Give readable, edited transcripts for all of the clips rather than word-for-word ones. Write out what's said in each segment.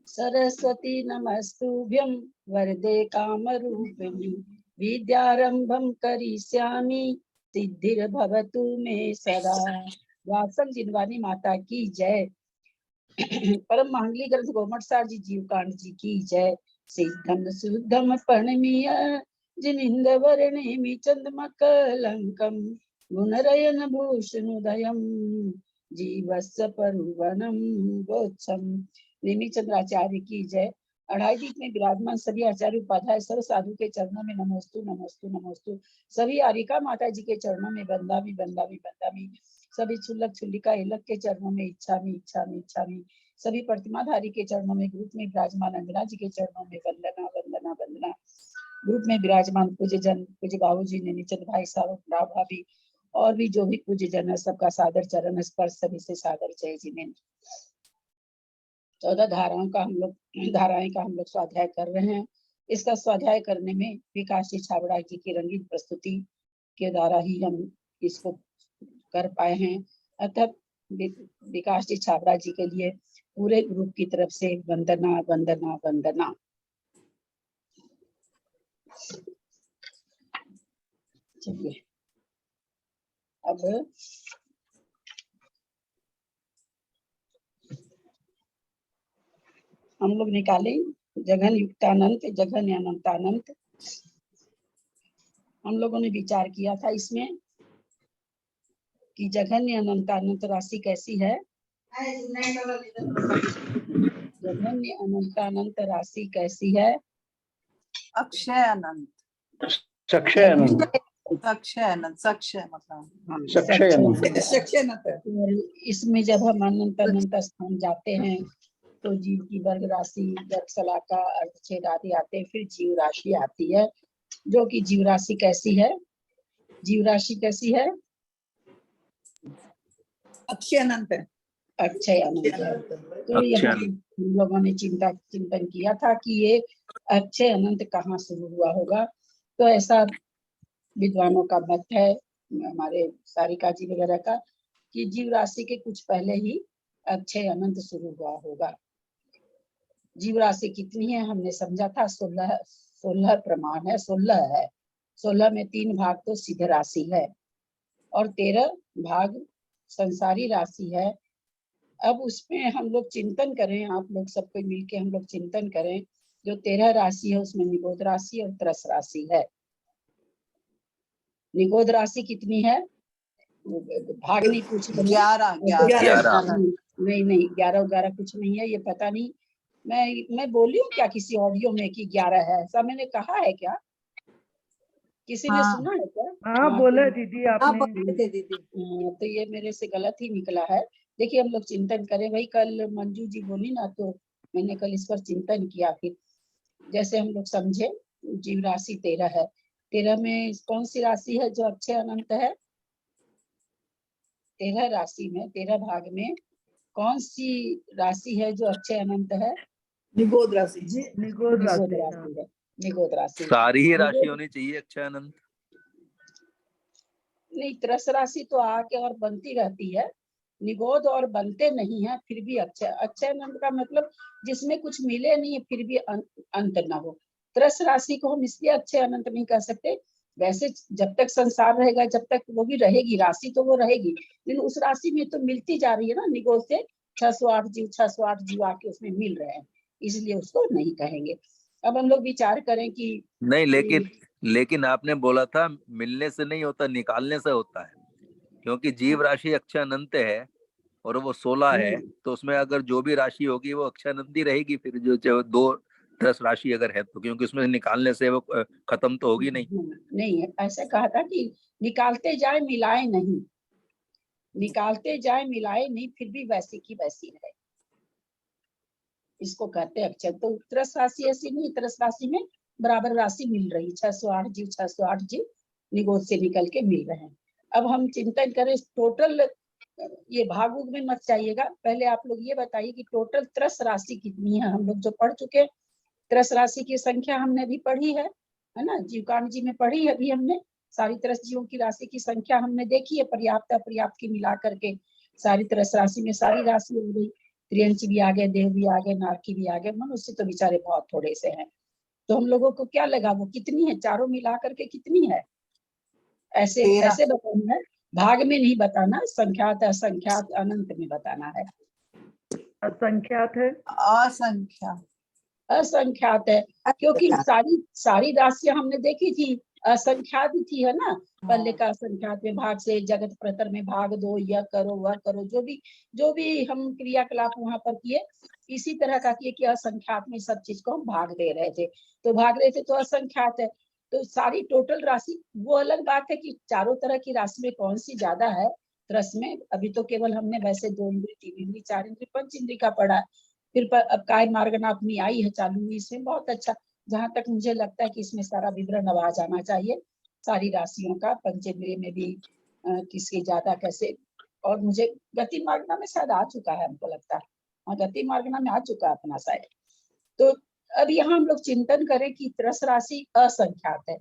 सरस्वती नमस्तुभ्यं वरदे कामरूपिणी विद्यारंभं करिष्यामि सिद्धिर्भवतु मे सदा। व्यासन जिनवानी माता की जय। परम मांगली ग्रंथ गोमटसार जी जीवकांड जी की जय। सिद्धम शुद्धम पणमीय जिनिंद वर्णेमि चंद्रमकलंकम गुणरयन भूषणोदयम जीवस्य परुवनम गोच्छम। नेमी चंद्राचार्य की जय। अढ़ाई दीप में विराजमान सभी आचार्य उपाध्याय सर्व साधु के चरणों में नमोस्तु नमोस्तु नमोस्तु। सभी आरिका माता जी के चरणों में बंदामी बंदामी बंदामी। सभी छुल्लक छुल्लिका इलक के चरणों में इच्छामी इच्छामी इच्छामी। सभी प्रतिमाधारी के चरणों में, ग्रुप में विराजमान अंजना जी के चरणों में वंदना वंदना वंदना। ग्रुप में विराजमान पूज्य जन, पूज्य बाबू जी, नैनीचंद भाई साहब, भाभी और भी जो भी पूज्य जन है, सबका सादर चरण स्पर्श, सभी से सादर जय जी ने। 14 धाराएं का हम लोग स्वाध्याय कर रहे हैं। इसका स्वाध्याय करने में विकास जी छाबड़ा जी की रंगीन प्रस्तुति के द्वारा ही हम इसको कर पाए हैं। अतः विकास जी छाबड़ा जी के लिए पूरे ग्रुप की तरफ से वंदना वंदना वंदना। चलिए अब हम लोग निकालें जघन युक्तानंत जघन अनंतानंत। हम लोगों ने विचार किया था इसमें कि जघन्य अनंतानंत राशि कैसी है। जघन्य अनंतानंत राशि कैसी है। अक्षय अनंत, सक्षय अनंत, अक्षय अनंत, सक्षय मतलब सक्षय अनंत, सक्षय अनंत। इसमें जब हम अनंत अनंत स्थान जाते हैं तो जीव की वर्ग राशि, वर्ग शलाका, अर्थछेद आदि आते हैं, फिर जीव राशि आती है, जो कि जीव राशि कैसी है। जीव राशि कैसी है। अक्षय अनंत है, अक्षय अनंत है। तो यहाँ हम लोगों ने चिंतन किया था कि ये अक्षय अनंत कहाँ शुरू हुआ होगा। तो ऐसा विद्वानों का मत है, हमारे सारिका जी वगैरह का, कि जीव राशि के कुछ पहले ही अक्षय अनंत शुरू हुआ होगा। जीव राशि कितनी है हमने समझा था, 16 प्रमाण है, 16 है। 16 में 3 भाग तो सिद्ध राशि है और 13 भाग संसारी राशि है। अब उसमें हम लोग चिंतन करें, आप लोग सबको मिलके हम लोग चिंतन करें। जो 13 राशि है उसमें निगोद राशि और त्रस राशि है। निगोद राशि कितनी है, भाग नहीं पूछ रही, 11 नहीं 11 कुछ नहीं है, ये पता नहीं। मैं बोली हूँ क्या किसी ऑडियो में कि 11 है, ऐसा मैंने कहा है क्या, किसी ने सुना है क्या। हाँ बोले दीदी आपने। दीदी तो ये मेरे से गलत ही निकला है। देखिए हम लोग चिंतन करें भाई। कल मंजू जी बोली ना, तो मैंने कल इस पर चिंतन किया। फिर जैसे हम लोग समझे जीव राशि 13 है। 13 में कौन सी राशि है जो अक्षय अनंत है। 13 राशि में 13 भाग में कौन सी राशि है जो अक्षय अनंत है। निगोद राशि, निगोद राशि है। निगोद राशि सारी ही राशि होनी चाहिए अक्षय अनंत। नहीं, त्रस राशि तो आके और बनती रहती है, निगोद और बनते नहीं है, फिर भी अक्षय अनंत का मतलब जिसमें कुछ मिले नहीं फिर भी अंत न हो। त्रस राशि को हम इसलिए अक्षय अनंत नहीं कह सकते। वैसे जब तक संसार रहेगा, जब तक वो भी रहेगी राशि, तो वो रहेगी, लेकिन उस राशि में तो मिलती जा रही है ना। निगोद से 608 जीव आके उसमें मिल रहे हैं, इसलिए उसको नहीं कहेंगे। अब हम लोग विचार करें कि नहीं, लेकिन आपने बोला था मिलने से नहीं होता, निकालने से होता है, क्योंकि जीव राशि अक्षय अनंत है और वो 16 है, तो उसमें अगर जो भी राशि होगी वो अक्षय अनंत ही रहेगी। फिर जो 2 10 राशि अगर है तो, क्योंकि उसमें निकालने से वो खत्म तो होगी नहीं। ऐसे कहा था कि निकालते जाए मिलाए नहीं, निकालते जाए मिलाए नहीं, फिर भी वैसी की वैसी रहे, इसको कहते हैं अक्षय। तो त्रस राशि ऐसी नहीं, त्रस राशि में बराबर राशि मिल रही, 608 जीव निगोद से निकल के मिल रहे हैं। अब हम चिंतन करें टोटल, ये भाग में मत चाहिएगा, पहले आप लोग ये बताइए कि टोटल त्रस राशि कितनी है। हम लोग जो पढ़ चुके, त्रस राशि की संख्या हमने भी पढ़ी है ना, जीवकांड जी में पढ़ी है अभी हमने। सारी त्रस जीवों की राशि की संख्या हमने देखी है, पर्याप्त अपर्याप्त की मिला करके सारी त्रस राशि में सारी राशि हो गई। त्रियंची भी आ गए, देव भी आ गए, नारकी भी आ गए, मनुष्य तो बेचारे बहुत थोड़े से हैं। तो हम लोगों को क्या लगा वो कितनी है, चारों मिला करके कितनी है, ऐसे 13। ऐसे बताना है, भाग में नहीं बताना, संख्यात असंख्यात अनंत में बताना है। असंख्यात है। असंख्या असंख्यात है, क्योंकि सारी सारी राशियां हमने देखी थी, असंख्यात थी, है ना। पहले का असंख्यात में भाग से, जगत प्रतर में भाग दो, यह करो वह करो, जो भी हम क्रियाकलाप वहां पर किए, इसी तरह का किए कि असंख्यात में सब चीज को हम भाग दे रहे थे, तो भाग रहे थे तो असंख्यात है। तो सारी टोटल राशि, वो अलग बात है कि चारों तरह की राशि में कौन सी ज्यादा है रस में, अभी तो केवल हमने वैसे 2 इंद्री 3 इंद्री 4 इंद्री 5 इंद्री का पढ़ा। फिर अब काय मार्गनाथनी आई है, चालू हुई, इसमें बहुत अच्छा, जहां तक मुझे लगता है कि इसमें सारा विवरण अब आ जाना चाहिए सारी राशियों का, पंचेंद्रिय में भी किसकी ज्यादा कैसे। और मुझे गति मार्गना में शायद आ चुका है, हमको लगता है, हाँ गति मार्गना में आ चुका है अपना शायद। तो अब यहाँ हम लोग चिंतन करें कि त्रस राशि असंख्यात है,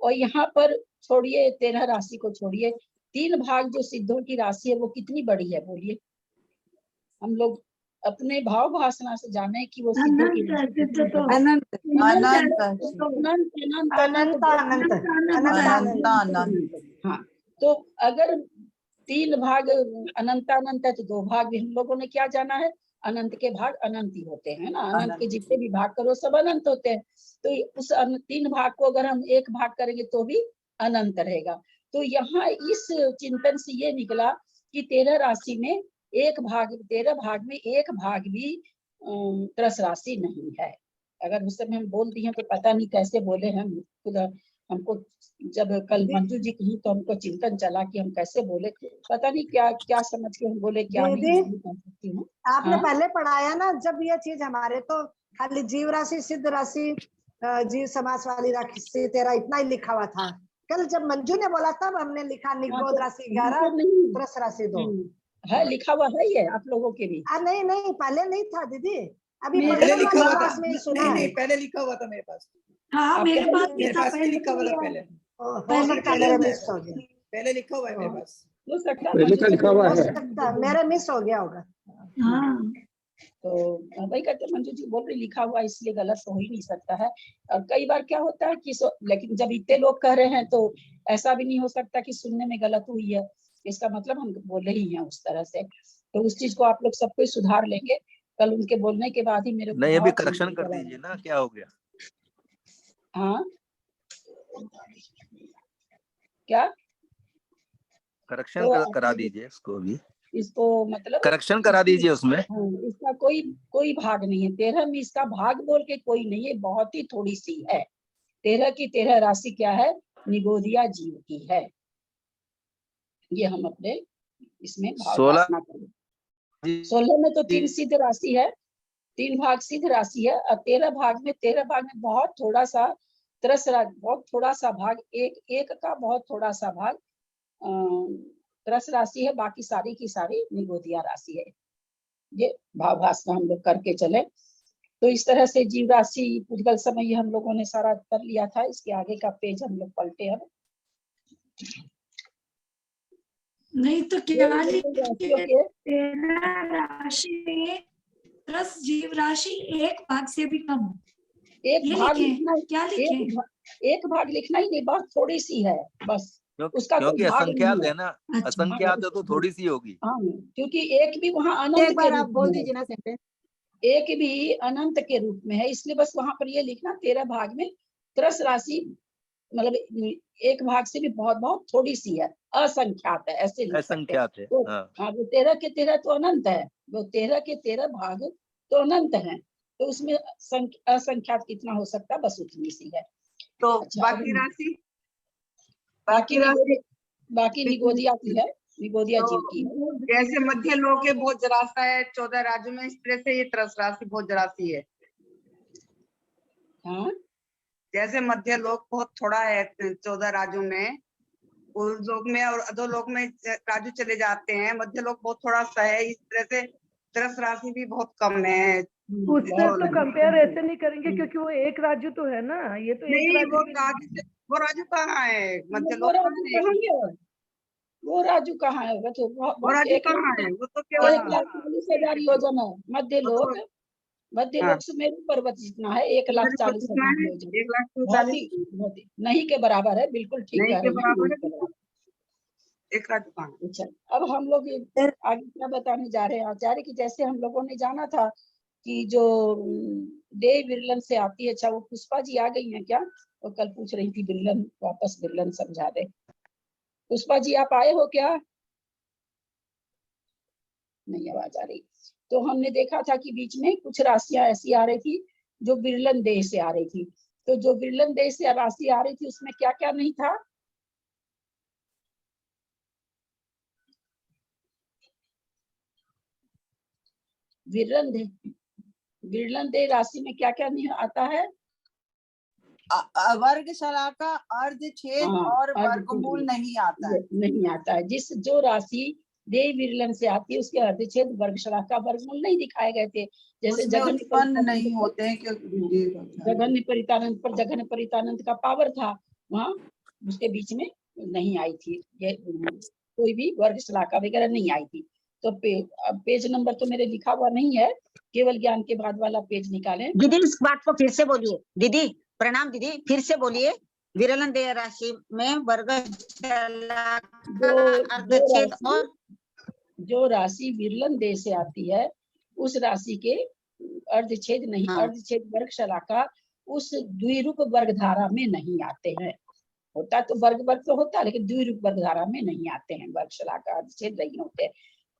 और यहाँ पर छोड़िए 13 राशि को छोड़िए, 3 भाग जो सिद्धों की राशि है वो कितनी बड़ी है बोलिए। हम लोग अपने भाव भाषणा से जाने कि वो सिद्धों की राशि कितनी बड़ी है। अनंत अनंत अनंत अनंत अनंत अनंत अनंत। हाँ, तो अगर 3 भाग अनंत अनंत है तो 2 भाग भी हम लोगों ने क्या जाना है, अनंत के भाग अनंत ही होते हैं ना, अनंत के अनंत। जितने भी भाग करो सब अनंत होते हैं। तो उस 3 भाग को अगर हम 1 भाग करेंगे तो भी अनंत रहेगा। तो यहाँ इस चिंतन से ये निकला कि 13 राशि में 13 भाग में 1 भाग भी त्रस राशि नहीं है। अगर उस समय हम बोल दिए तो पता नहीं कैसे बोले हम खुद, हमको जब कल मंजू जी कही तो हमको चिंतन चला कि हम कैसे बोले, पता नहीं क्या क्या समझ के हम बोले, क्या नहीं दीदी, मैं नहीं कह सकती हूँ। आपने हाँ? पहले पढ़ाया ना, जब ये चीज हमारे तो खाली जीव राशि सिद्ध राशि जीव समास वाली राशि 13 इतना ही लिखा हुआ था। कल जब मंजू ने बोला तब हमने लिखा हाँ, निगोद तो राशि यहाँ 11 पर नहीं त्रस राशि 2। है, लिखा हुआ है ये आप लोगों के भी। नहीं नहीं, पहले नहीं था दीदी, अभी मेरे पहले 15 लिखा हुआ था, क्लास में सुना नहीं है। नहीं पहले लिखा हुआ था मेरे पास, हाँ आपके मेरे पास भी मेरे था पास भी पहले लिखा हुआ था तो पहले। हो पहले सकता है पहले मेरे होता मिस हो है, गया, पहले लिखा हुआ है मेरे पास। हो सकता है पहले मंजू का जी लिखा हुआ हो है। सकता है मेरे मिस हो गया होगा। हाँ तो वही कहते हैं, मंजू जी बोल रही लिखा हुआ इसलिए गलत तो हो ही नहीं सकता है। और कई बार क्या होता है कि लेकिन जब इतने लोग कह रहे हैं तो ऐसा भी नहीं हो सकता कि सुनने में गलत हुई है, इसका मतलब हम बोले ही हैं उस तरह से। तो उस चीज को आप लोग सब कोई सुधार लेंगे, कल उनके बोलने के बाद ही मेरे को नहीं अभी बहुत करेक्शन चिंतन कर चला। दीजिए ना, क्या हो गया? हाँ क्या करेक्शन तो आप करा लोग दीजिए इसको भी, इसको मतलब करेक्शन करा दीजिए उसमें। हाँ, इसका कोई कोई भाग नहीं है 13 में, इसका भाग बोल के कोई नहीं है, बहुत ही थोड़ी सी है। 13 की 13 राशि क्या है, निगोदिया जीव की है। ये हम अपने इसमें भाव 16 वासना करें। 16 में तो 3 सिद्ध राशि है, 3 भाग सिद्ध राशि है, और 13 भाग में बहुत थोड़ा सा बहुत थोड़ा सा भाग, एक का बहुत थोड़ा सा भाग त्रस राशि है, बाकी सारी की सारी निगोदिया राशि है। ये भाव भाषा हम लोग करके चले। तो इस तरह से जीव राशि पुद्गल समय हम लोगों ने सारा कर लिया था, इसके आगे का पेज हम लोग पलटे अब। नहीं तो क्या राशियों लिखे, के 13 राशि में प्लस जीव राशि 1 भाग से भी कम, एक ये भाग लिखे लिखना, क्या लिखे? एक भाग लिखना ही नहीं, बहुत थोड़ी सी है बस, उसका कोई क्योंकि भाग नहीं असंख्यात है। है ना, अच्छा असंख्यात है तो थोड़ी सी होगी। हाँ, क्योंकि एक भी वहाँ अनंत एक के बार आप रूप बोल में है, दीजिए ना सेंटेंस। एक भी अनंत के रूप में है, इसलिए बस वहां पर ये लिखना 13 भाग में त्रस राशि मतलब 1 भाग से भी बहुत बहुत थोड़ी सी है, असंख्यात है, ऐसे लिख सकते हैं। असंख्यात है, तो हाँ। हाँ, वो 13 के 13 तो अनंत है, वो 13 के 13 भाग तो अनंत है, तो उसमें असंख्यात कितना हो सकता है, बस उतनी सी है। तो अच्छा, बाकी राशि बाकी निगोदिया की है, निगोदिया तो जीव की है। जैसे मध्य लोक के भोज राशि है 14 राज्यों में, इस तरह से ये त्रस राशि भोज राशि है। हाँ, जैसे मध्य लोक बहुत थोड़ा है 14 राज्यों में, उस लोक में और अधोलोक में राज्य चले जाते हैं, मध्य लोक बहुत थोड़ा सा है, इस तरह से त्रस राशि भी बहुत कम है। उससे तो कंपेयर ऐसे नहीं करेंगे क्योंकि वो एक राज्य तो है ना, ये तो एक नहीं राज्य वो भी राज्य, वो राज्य कहाँ है, मध्य वो लोक राज्य कहाँ है? कहेंगे, वो राजू कहाँ है? वो तो और राजू एक कहाँ है? वो तो केवल 1,40,000 योजन है। मध्य लोक हाँ। सुमेरु पर्वत जितना है, कितना 1,40,000 है? योजन। 1,40,000 बहुत ही नहीं के बराबर है, बिल्कुल ठीक नहीं कह के रही है, बराबर नहीं है के बराबर। एक राजू कहाँ है? अच्छा, अब हम लोग आगे क्या बताने जा रहे हैं आचार्य की? जैसे हम लोगों ने जाना था कि जो देव विरलन से आती है। अच्छा, वो पुष्पा जी आ गई हैं क्या? वो कल पूछ रही थी विरलन, वापस विरलन समझा दे। पुष्पा जी आप आए हो क्या? नहीं आवाज आ रही। तो हमने देखा था कि बीच में कुछ राशियां ऐसी आ रही थी जो विरलन देश से आ रही थी। तो जो विरलन देश से राशि आ रही थी उसमें क्या क्या नहीं था? विरलन दे राशि में क्या क्या नहीं आता है? वर्गशाला का अर्धछेद हाँ, और अर्धछेद वर्गमूल नहीं आता है। नहीं आता है। जो राशि देव विरलन से आती है उसके अर्धछेद वर्गशाला का वर्गमूल नहीं दिखाए गए थे। जैसे उसमें जघन्य उत्पन्न नहीं परितानंद होते हैं क्योंकि जघन्य परितानंद पर जघन्य परितानंद का पावर था, वहाँ उसके बीच में नहीं आई थी ये कोई भी वर्गशाला का वगैरह नहीं आई थी। तो पेज नंबर तो मेरे लिखा हुआ नहीं है, केवल ज्ञान के बाद वाला पेज निकालें। दीदी इस बात को फिर से बोलिए। दीदी प्रणाम दीदी, फिर से बोलिए। विरलन देय राशि में वर्गशाला का अर्धछेद और जो राशि विरलन देश से आती है उस राशि के अर्धछेद नहीं, हाँ। अर्धछेद वर्गशाला का उस द्विरूप वर्गधारा में नहीं आते हैं। होता तो वर्ग तो होता, लेकिन द्विरूप वर्गधारा में नहीं आते हैं, वर्गशाला का अर्धछेद नहीं होते।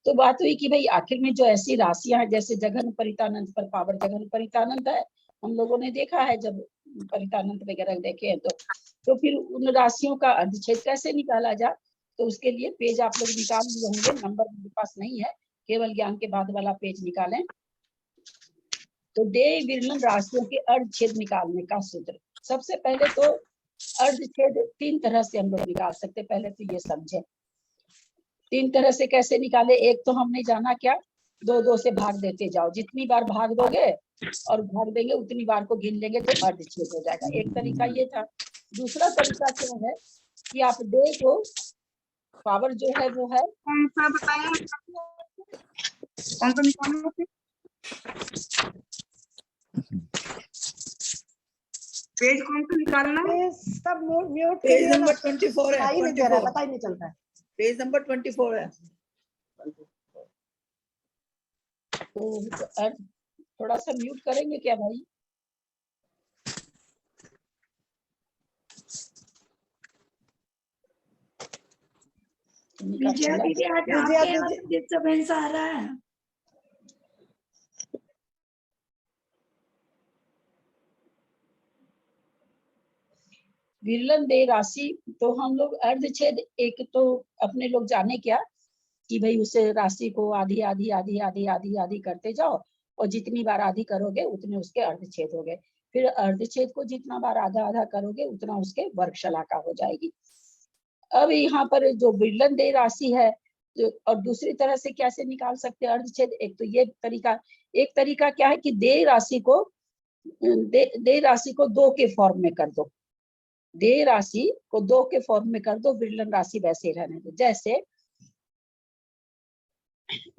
तो बात हुई कि भाई आखिर में जो ऐसी राशियां हैं, जैसे जघन परितानंद पर पावर जघन परितानंद है, हम लोगों ने देखा है जब परितानंद वगैरह देखे हैं तो फिर उन राशियों का अर्धछेद कैसे निकाला जाए? तो उसके लिए पेज आप लोग निकाल लिए होंगे, नंबर मेरे पास नहीं है, केवल ज्ञान के बाद वाला पेज निकालें। तो देव विरलन राशियों के अर्धछेद निकालने का सूत्र, सबसे पहले तो अर्धछेद 3 तरह से हम लोग निकाल सकते। पहले तो ये समझे 3 तरह से कैसे निकाले। एक तो हमने जाना क्या, 2-2 से भाग देते जाओ, जितनी बार भाग दोगे और भाग देंगे उतनी बार को गिन लेंगे तो अर्धछेद हो जाएगा। एक तरीका ये था। दूसरा तरीका क्या है कि आप दे को पावर जो है वो है, कौन सा बताया? कौन सा निकालना है? पेज कौन सा निकालना है? सब म्यूट पेज नंबर 24 है। नहीं दे रहा है, पता ही नहीं चलता है। पेज नंबर 24 है। तो थोड़ा सा म्यूट करेंगे क्या भाई? विजया दीदी आज विजया आपके दीदी। यहाँ डिस्टर्बेंस आ रहा है। विरलन दे राशि तो हम लोग अर्धछेद एक तो अपने लोग जाने क्या कि भाई उस राशि को आधी आधी आधी आधी आधी आधी करते जाओ और जितनी बार आधी करोगे उतने उसके अर्धछेद हो गए। फिर अर्धछेद को जितना बार आधा आधा करोगे उतना उसके वर्गशाला का हो जाएगी। अब यहाँ पर जो विरलन दे राशि है और दूसरी तरह से कैसे निकाल सकते हैं अर्धछेद? एक तो ये तरीका, एक तरीका क्या है कि दे राशि को 2 के फॉर्म में कर दो। दे राशि को 2 के फॉर्म में कर दो, विरलन राशि वैसे रहने दो। जैसे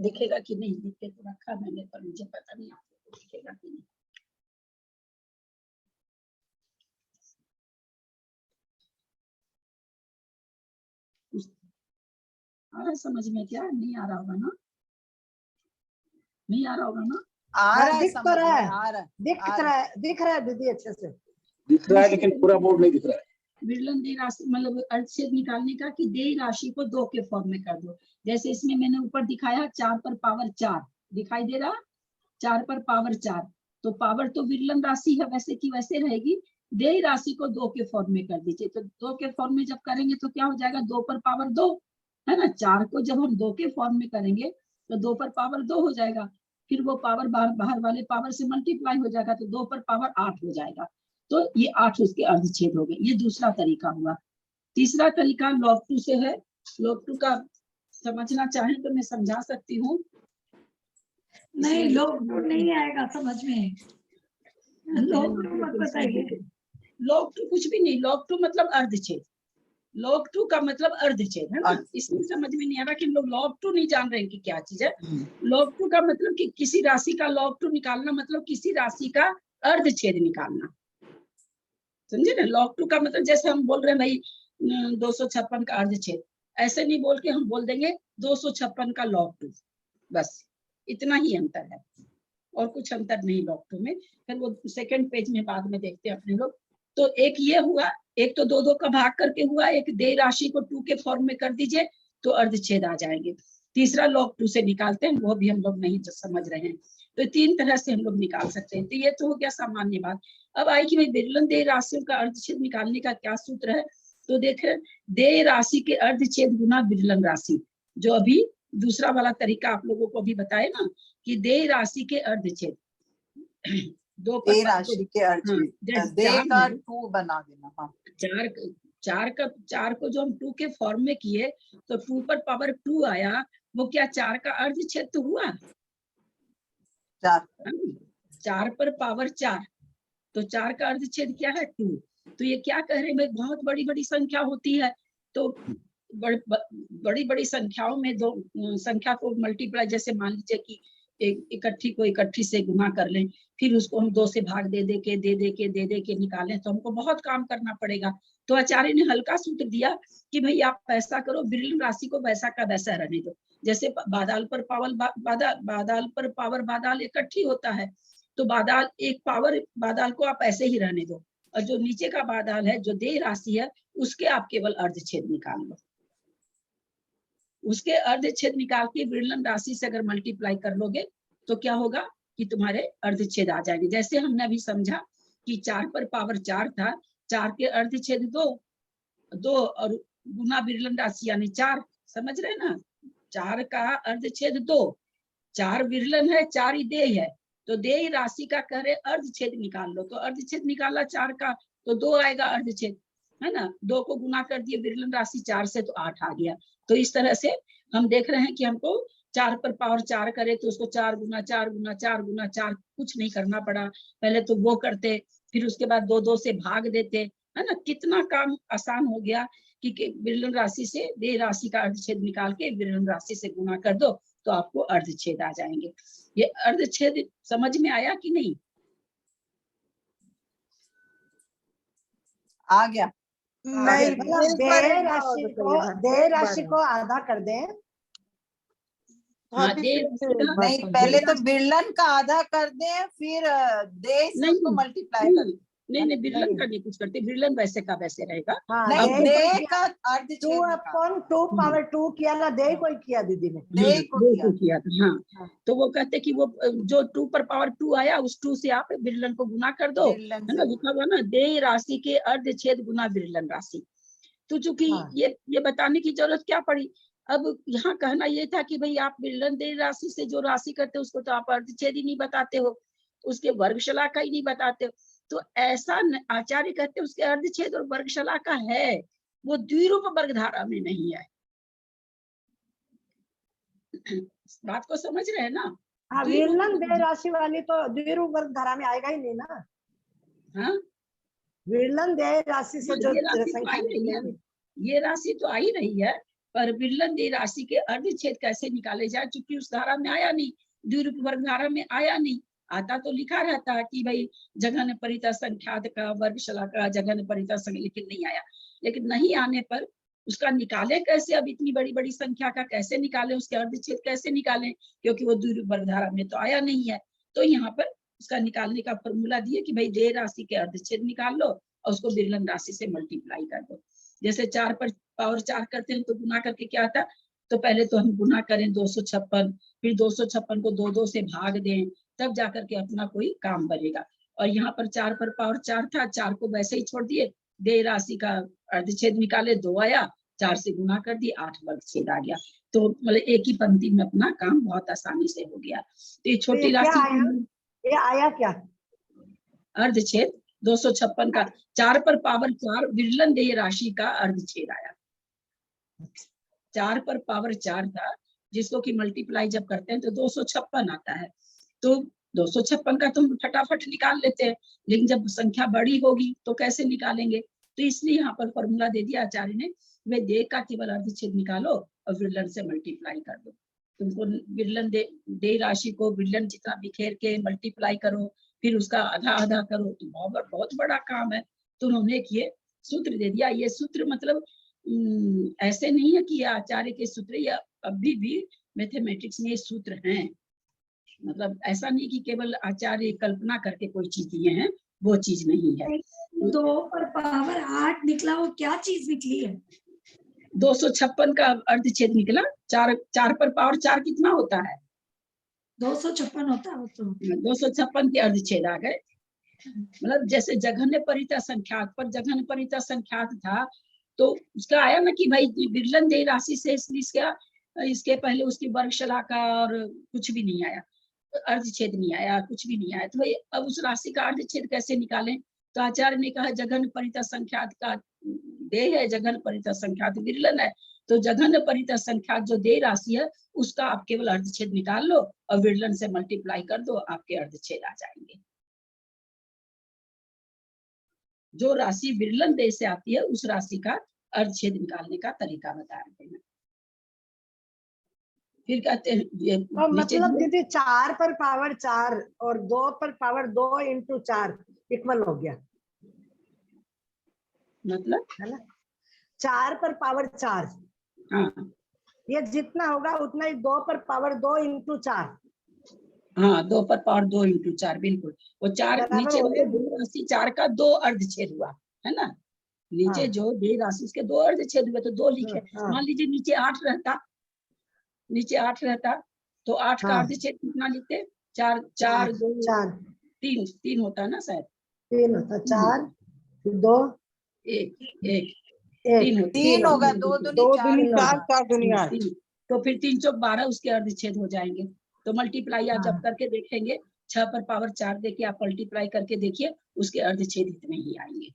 दिखेगा कि नहीं, दिखे तो रखा मैंने पर मुझे पता नहीं आपको दिखेगा कि नहीं। आ रहा समझ में? क्या नहीं आ रहा होगा ना? नहीं आ रहा होगा ना? आ रहा है, दिख तो समझ रहा में है। आ रहा है। दिख रहा है दीदी अच्छे से। दिख रहा है लेकिन पूरा बोर्ड नहीं दिख रहा है। विरलन दे राशि मतलब अर्धछेद निकालने का कि दे राशि को 2 के फॉर्म में कर दो। जैसे इसमें मैंने ऊपर दिखाया 4 पर पावर 4 दिखाई दे रहा, 4 पर पावर 4, तो पावर तो विरलन राशि है वैसे की वैसे रहेगी। दे राशि को 2 के फॉर्म में कर दीजिए, तो 2 के फॉर्म में जब करेंगे तो क्या हो जाएगा, 2 पर पावर 2 है ना। 4 को जब हम 2 के फॉर्म में करेंगे तो 2 पर पावर 2 हो जाएगा, फिर वो पावर बाहर वाले पावर से मल्टीप्लाई हो जाएगा तो 2 पर पावर 8 हो जाएगा। तो ये 8 उसके अर्धछेद हो गए। ये दूसरा तरीका हुआ। तीसरा तरीका log 2 से है। log 2 का समझना चाहें तो मैं समझा सकती हूँ। नहीं, लोग नहीं आएगा समझ में। लोग मत बताइए। log 2 कुछ भी नहीं, log 2 मतलब अर्धछेद। log 2 का मतलब अर्धछेद है ना। इसमें समझ में नहीं आ रहा कि हम लोग log 2 नहीं जान रहे हैं कि क्या चीज है। log 2 का मतलब कि किसी राशि का log 2 निकालना मतलब किसी राशि का अर्धछेद निकालना, समझे ना। log 2 का मतलब जैसे हम बोल रहे हैं भाई 256 का अर्धछेद, ऐसे नहीं बोल के हम बोल देंगे 256 का log 2, बस इतना ही अंतर है और कुछ अंतर नहीं log 2 में। फिर वो सेकंड पेज में बाद में देखते हैं अपने लोग। तो एक ये हुआ, एक तो 2 2 का भाग करके हुआ, एक देय राशि को 2 के फॉर्म में कर दीजिए तो अर्धछेद आ जाएंगे। तीसरा log 2 से निकालते हैं, वो भी हम लोग नहीं समझ रहे हैं। तो 3 तरह से हम लोग निकाल सकते हैं। तो ये तो हो गया सामान्य बात। अब आई कि भाई विरलन देय राशियों का अर्धछेद निकालने का क्या सूत्र है। तो देखें, देय राशि के अर्धछेद गुना विरलन राशि, जो अभी दूसरा वाला तरीका आप लोगों को भी बताए ना कि देय राशि के अर्धछेद दो देय राशि के अर्थ हाँ, में जैसे देय चार का है, 2 बना देना। हाँ, चार को जो हम 2 के फॉर्म में किए तो 2 पर पावर 2 आया, वो क्या 4 का अर्धछेद तो हुआ। 4 4 पर पावर 4, तो 4 का अर्धछेद क्या है 2। तो ये क्या कह रहे हैं भाई, बहुत बड़ी बड़ी संख्या होती है तो बड़ी बड़ी संख्याओं में दो संख्या को मल्टीप्लाई, जैसे मान लीजिए कि इकट्ठी को इकट्ठी से गुना कर लें, फिर उसको हम 2 से भाग दे के निकालें तो हमको बहुत काम करना पड़ेगा। तो आचार्य ने हल्का सूत्र दिया कि भाई आप ऐसा करो, विरलन राशि को वैसा का वैसा रहने दो। जैसे बादाल पर पावर बादाल इकट्ठी होता है, तो बादाल एक पावर बादाल को आप ऐसे ही रहने दो, और जो नीचे का बादाल है जो देय राशि है उसके आप केवल अर्धछेद निकाल लो। उसके अर्धछेद निकाल के विरलन राशि से अगर मल्टीप्लाई कर लोगे तो क्या होगा कि तुम्हारे अर्धछेद आ जाएंगे। जैसे हमने अभी समझा कि 4 पर पावर 4 था, 4 के अर्धछेद 2 और गुना विरलन राशि यानी 4, समझ रहे ना। 4 का अर्धछेद 2, 4 विरलन है, 4 ही देय है, तो देय राशि का कह रहे अर्धछेद निकाल लो। तो अर्धछेद निकाला 4 का तो 2 आएगा अर्धछेद, है ना। 2 को गुना कर दिए विरलन राशि 4 से तो 8 आ गया। तो इस तरह से हम देख रहे हैं कि हमको 4 पर पावर 4 करे तो उसको 4 गुना 4 गुना 4 गुना 4 कुछ नहीं करना पड़ा, पहले तो वो करते, फिर उसके बाद 2 2 से भाग देते, है ना। कितना काम आसान हो गया कि विरलन राशि से देय राशि का अर्धछेद निकाल के विरलन राशि से गुना कर दो तो आपको अर्धछेद आ जाएंगे। ये अर्धछेद समझ में आया कि नहीं? आ गया। नहीं, मतलब देय राशि को आधा कर दें। हाँ, देय राशि का नहीं, पहले तो विरलन का आधा कर दें, फिर देय से उसको मल्टीप्लाई कर दें। नहीं विरलन का नहीं कुछ करते, विरलन वैसे का वैसे रहेगा। नहीं, देय का अर्धछेद 2/2 पावर 2 किया ना, देय को ही किया दीदी ने, देय को किया था। हाँ, तो वो कहते कि वो जो 2 पर पावर 2 आया उस 2 से आप विरलन को गुना कर दो, है ना। लिखा हुआ ना देय राशि के अर्धछेद गुना विरलन राशि। तो चूंकि ये बताने की जरूरत क्या पड़ी। अब यहाँ कहना ये था कि भाई आप विरलन देय राशि से जो राशि करते हो उसको तो आप अर्धछेद ही नहीं बताते हो, उसके वर्गशलाका ही नहीं बताते हो। तो ऐसा आचार्य कहते हैं उसके अर्धछेद और वर्गशलाका है, वो द्विरूप वर्गधारा में नहीं है। बात को समझ रहे हैं ना। हाँ, विरलन देय राशि वाली तो द्विरूप वर्गधारा में आएगा ही नहीं ना। हाँ, विरलन देय राशि से जो संख्या है, ये राशि तो आ ही रही है, पर विरलन देय राशि के अर्धछेद कैसे निकाले जाए, चूंकि उस धारा में आया नहीं, द्विरूप वर्गधारा में आया नहीं। आता तो लिखा रहता है कि भाई जघन परिता संख्यात का वर्गशलाका जघन परिता संख्या, लेकिन नहीं आया। लेकिन नहीं आने पर उसका निकाले कैसे, अब इतनी बड़ी बड़ी संख्या का कैसे निकाले, उसके अर्धछेद कैसे निकालें, क्योंकि वो द्विरूप वर्गधारा में तो आया नहीं है। तो यहाँ पर उसका निकालने का फॉर्मूला दिए कि भाई देय राशि के अर्धछेद निकाल लो और उसको विरलन राशि से मल्टीप्लाई कर दो। जैसे 4 पर पावर 4 करते हैं तो गुना करके क्या आता, तो पहले तो हम गुना करें 256, फिर 256 को 2 2 से भाग दें, तब जाकर के अपना कोई काम बनेगा। और यहाँ पर 4 पर पावर 4 था, 4 को वैसे ही छोड़ दिए, देय राशि का अर्धछेद निकाले, 2 आया, 4 से गुना कर दिए, 8 वर्गछेद आ गया। तो मतलब एक ही पंक्ति में अपना काम बहुत आसानी से हो गया। तो ये छोटी राशि ये आया क्या, अर्धछेद 256 का 4 पर पावर 4 विरलन देय राशि का अर्धछेद आया। 4 पर पावर 4 था, जिसको कि मल्टीप्लाई जब करते हैं तो 256 आता है। तो 256 का तो हम फटाफट निकाल लेते हैं, लेकिन जब संख्या बड़ी होगी तो कैसे निकालेंगे। तो इसलिए यहाँ पर फॉर्मूला दे दिया आचार्य ने वे दे का केवल अर्धच्छेद निकालो और विरलन से मल्टीप्लाई कर दो। तुमको विरलन दे राशि को विरलन जितना बिखेर के मल्टीप्लाई करो, फिर उसका आधा आधा करो, तो बहुत बड़ा काम है। तो उन्होंने किए सूत्र दे दिया। ये सूत्र मतलब ऐसे नहीं है कि ये आचार्य के सूत्र, या अभी भी मैथमेटिक्स में ये सूत्र हैं। मतलब ऐसा नहीं कि केवल आचार्य कल्पना करके कोई चीज दिए हैं, वो चीज नहीं है। 2 पर पावर 8 निकला, वो क्या चीज निकली है? 256 का अर्धच्छेद निकला। 4 पर पावर 4 कितना होता है? 256 होता है वो तो। 256 के अर्धच्छेद आ गए। मतलब जैसे जघन्य परिता संख्यात पर जघन्य परिता संख्यात था, तो उसका आया ना कि भाई विरलन दे राशि से इसके पहले उसकी वर्गशला का और कुछ भी नहीं आया, अर्धच्छेद नहीं आया, कुछ भी नहीं आया। तो भाई अब उस राशि का अर्धच्छेद कैसे निकालें? तो आचार्य ने कहा जघन्य परिता संख्यात का दे है, जघन्य परिता संख्यात विरलन है, तो जघन्य परिता संख्यात जो दे राशि है उसका आप केवल अर्धच्छेद निकाल लो और विरलन से मल्टीप्लाई कर दो, आपके अर्धच्छेद आ जाएंगे। जो राशि विरलन दे से आती है उस राशि का अर्धच्छेद निकालने का तरीका बता रहे हैं। फिर कहते हैं तो मतलब दीदी 4 पर पावर 4 और 2 पर पावर 2 इंटू 4 इक्वल हो गया, मतलब है ना? 4 पर पावर 4, हाँ ये जितना होगा उतना ही 2 पर पावर 2 इंटू 4। हाँ, 2 पर पावर 2 इंटू 4, बिल्कुल। वो 4 बराबर नीचे हो वाले गया। दो राशि 4 का 2 अर्धच्छेद हुआ है ना। नीचे हाँ। जो दे राशि उसके 2 अर्धच्छेद हुए, तो 2 लिखे। हाँ। मान लीजिए नीचे 8 रहता, नीचे 8 रहता तो 8 का हाँ। अर्धच्छेद कितना लिखते? 4 4 2 4 3 होता है ना शायद। 3 होता, 4 2 1 1 1 3 होगा, 2 दूनी 4 4 दुनिया। तो फिर 3 चौक 12 उसके अर्धच्छेद हो जाएंगे। तो मल्टीप्लाई आप जब हाँ। करके देखेंगे 6 पर पावर 4 देके आप मल्टीप्लाई करके देखिए, उसके अर्धच्छेद इतने ही आएंगे।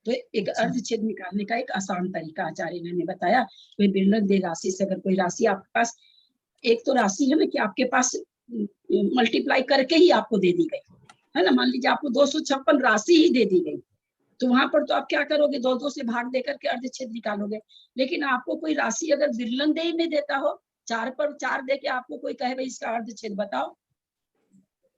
तो एक अर्धच्छेद निकालने का एक आसान तरीका आचार्य ने बताया। कोई विरलन दे राशि से अगर कोई राशि आपके पास, एक तो राशि है ना कि आपके पास मल्टीप्लाई करके ही आपको दे दी गई है ना। मान लीजिए आपको 256 राशि ही दे दी गई, तो वहां पर तो आप क्या करोगे? 2 से भाग देकर के अर्धच्छेद निकालोगे। लेकिन आपको कोई राशि अगर विरलन दे में देता हो, 4 पर 4 दे के आपको कोई कहे भाई इसका अर्धच्छेद बताओ,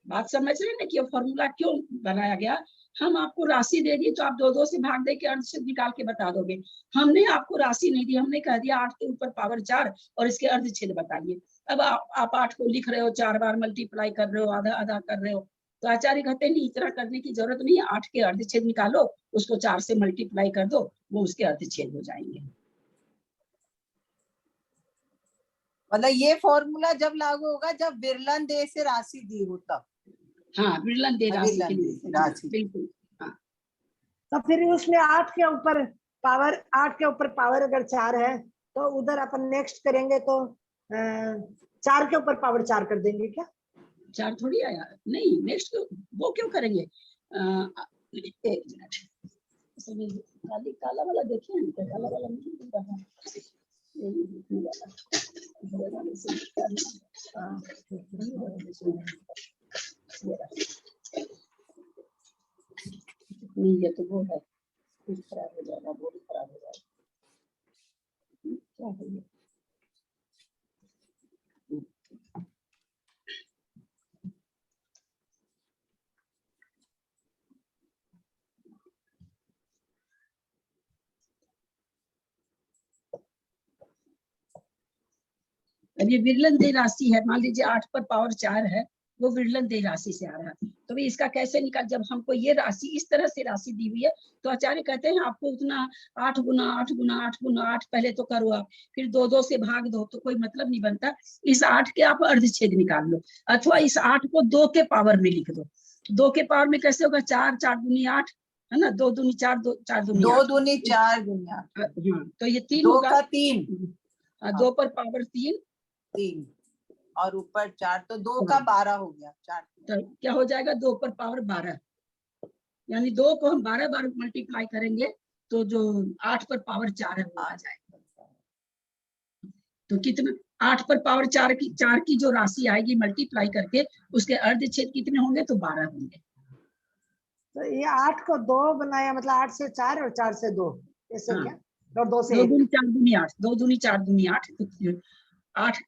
बात समझ रहे हैं ना कि ये फॉर्मूला क्यों बनाया गया। हम आपको राशि दे दी तो आप 2 से भाग दे के अर्धच्छेद निकाल के बता दोगे। हमने आपको राशि नहीं दी, हमने कह दिया 8 के ऊपर पावर 4 और इसके अर्धच्छेद बताइए। अब आप 8 को लिख रहे हो, 4 बार मल्टीप्लाई कर रहे हो, आधा आधा कर रहे हो, तो आचार्य कहते हैं नहीं, इतना करने की जरूरत नहीं है। 8 के अर्धच्छेद निकालो, उसको 4 से मल्टीप्लाई कर दो, वो उसके अर्धच्छेद हो जाएंगे। मतलब ये फॉर्मूला जब लागू होगा जब विरलन दे से राशि दी हो तब। हाँ, विरलन दे राशि के विरलन लिए दे राशि। बिल्कुल। हाँ, तो फिर उसमें 8 के ऊपर पावर अगर 4 है तो उधर अपन नेक्स्ट करेंगे तो 4 के ऊपर पावर 4 कर देंगे क्या? 4 थोड़ी आया, नहीं नेक्स्ट वो क्यों करेंगे? एक मिनट, काला वाला देखिए, काला वाला नहीं दिख रहा, यही दिखने वाला। नहीं, ये तो वो है, कुछ खराब हो जाएगा, बॉडी खराब हो जाएगा। क्या है ये? अब ये विरलन दे राशि है, मान लीजिए 8 पर पावर 4 है, वो विरलन दे राशि से आ रहा है। तो भी इसका कैसे निकाल? जब हमको ये राशि इस तरह से राशि दी हुई है तो आचार्य कहते हैं आपको उतना 8 गुना 8 गुना 8 गुना 8 पहले तो करो आप, फिर 2 से भाग दो, तो कोई मतलब नहीं बनता। इस 8 के आप अर्धच्छेद निकाल लो, अथवा इस 8 को 2 के पावर में लिख दो। 2 के पावर में कैसे होगा? 4 4 दूनी 8 है ना, 2 दूनी 4 4 दूनी 2 दूनी 4 दुनिया। हाँ, तो ये 3 2 होगा। का 3 2 पर पावर 3 और ऊपर 4, तो 2 का 12 हो गया। 4 तो क्या हो जाएगा? 2 पर पावर 12, यानी 2 को हम 12 बार मल्टीप्लाई करेंगे तो जो 8 पर पावर 4 है वो आ जाएगा। तो कितना? 8 पर पावर 4 की जो राशि आएगी मल्टीप्लाई करके, उसके अर्धच्छेद कितने होंगे? तो 12 होंगे। तो ये 8 को 2 बनाया, मतलब 8 से 4 और 4 से 2, ऐसे हाँ, क्या? और 2 से 2 1 दूनी 4 दूनी 8, 2 दूनी 4 दूनी 8, 8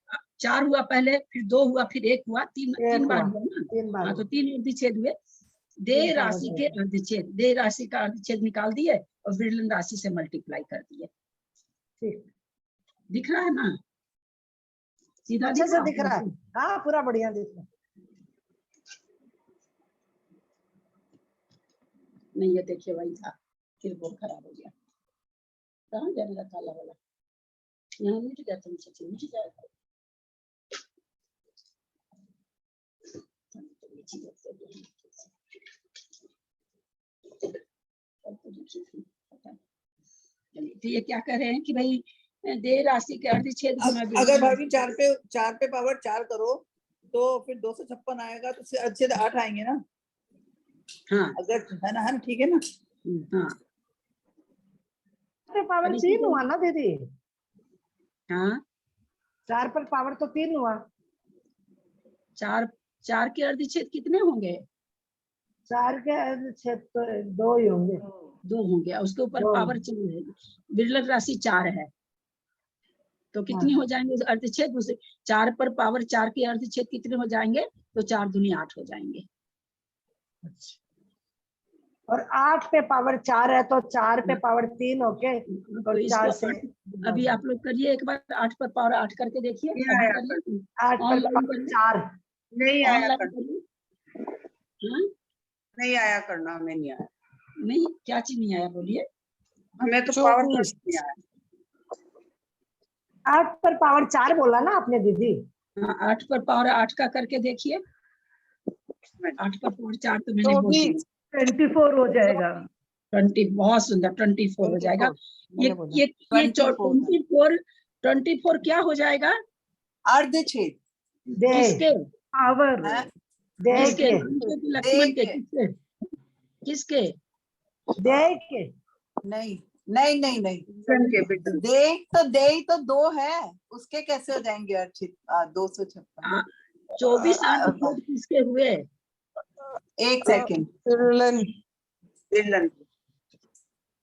4 हुआ पहले, फिर 2 हुआ, फिर 1 हुआ, 3 बार हुआ ना। 3 बार हाँ, तो 3 अर्धछेद हुए। दे तीन पावर राशि दो। के अर्धछेद, दे राशि का अर्धछेद निकाल दिए और विरलन राशि से मल्टीप्लाई कर दिए। ठीक, दिख रहा है ना? सीधा अच्छे से दिख रहा है। है। हाँ, पूरा बढ़िया दिख रहा है। नहीं, ये देखिए वही था, फिर बोर्ड खराब हो गया। कहाँ जाने का काला वाला? यहाँ मिट गया, तुमसे मिट जाएगा। तो ये क्या कह रहे हैं कि भाई दे राशि के अर्धछेद गुना अगर भाभी 4 पे पावर 4 करो तो फिर 256 आएगा, तो अच्छे 8 आएंगे ना। हाँ अगर है ना, ठीक है ना। हाँ पे पावर अब इसी 3 हुआ ना दीदी? हाँ 4 पर पावर तो 3 हुआ। 4 के अर्धछेद कितने होंगे? 4 के अर्धछेद तो 2 ही होंगे। 2 होंगे, उसके ऊपर दो। पावर 4 है। विरलन राशि 4 है, तो कितनी हो जाएंगे अर्धछेद? उसे 4 पर पावर 4 के अर्धछेद कितने हो जाएंगे? तो 4 दूनी 8 हो जाएंगे। और 8 पे पावर 4 है तो 4 पे पावर 3 होके तो और इसको 4 से अभी आप लोग करिए एक बार, 8 पर पावर 8 करके देखिए। नहीं अभी आया। करिए, 8 पर ऑनलाइन पावर करिए, 4 नहीं आया ऑनलाइन करना, करिए। हाँ? नहीं आया करना, हमें नहीं आया। नहीं, क्या चीज नहीं आया बोलिए? हमें तो पावर नहीं आया। 8 पर पावर 4 बोला ना आपने दीदी? हाँ, 8 पर पावर 8 का करके देखिए। 8 पर पावर 4 तो मैंने बोल दिया। 24 हो जाएगा। 20, बहुत सुंदर, 24 हो जाएगा। ये 24 क्या हो जाएगा? अर्धछेद दे किसके? पावर दे किसके? के रामचंद्र के, लक्ष्मण के, के। किसके? किसके? दे के नहीं नहीं नहीं नहीं, के बेटा दे तो 2 है, उसके कैसे हो जाएंगे अर्चित? 256। 24 अर्धछेद किसके हुए? 1 सेकंड, विरलन।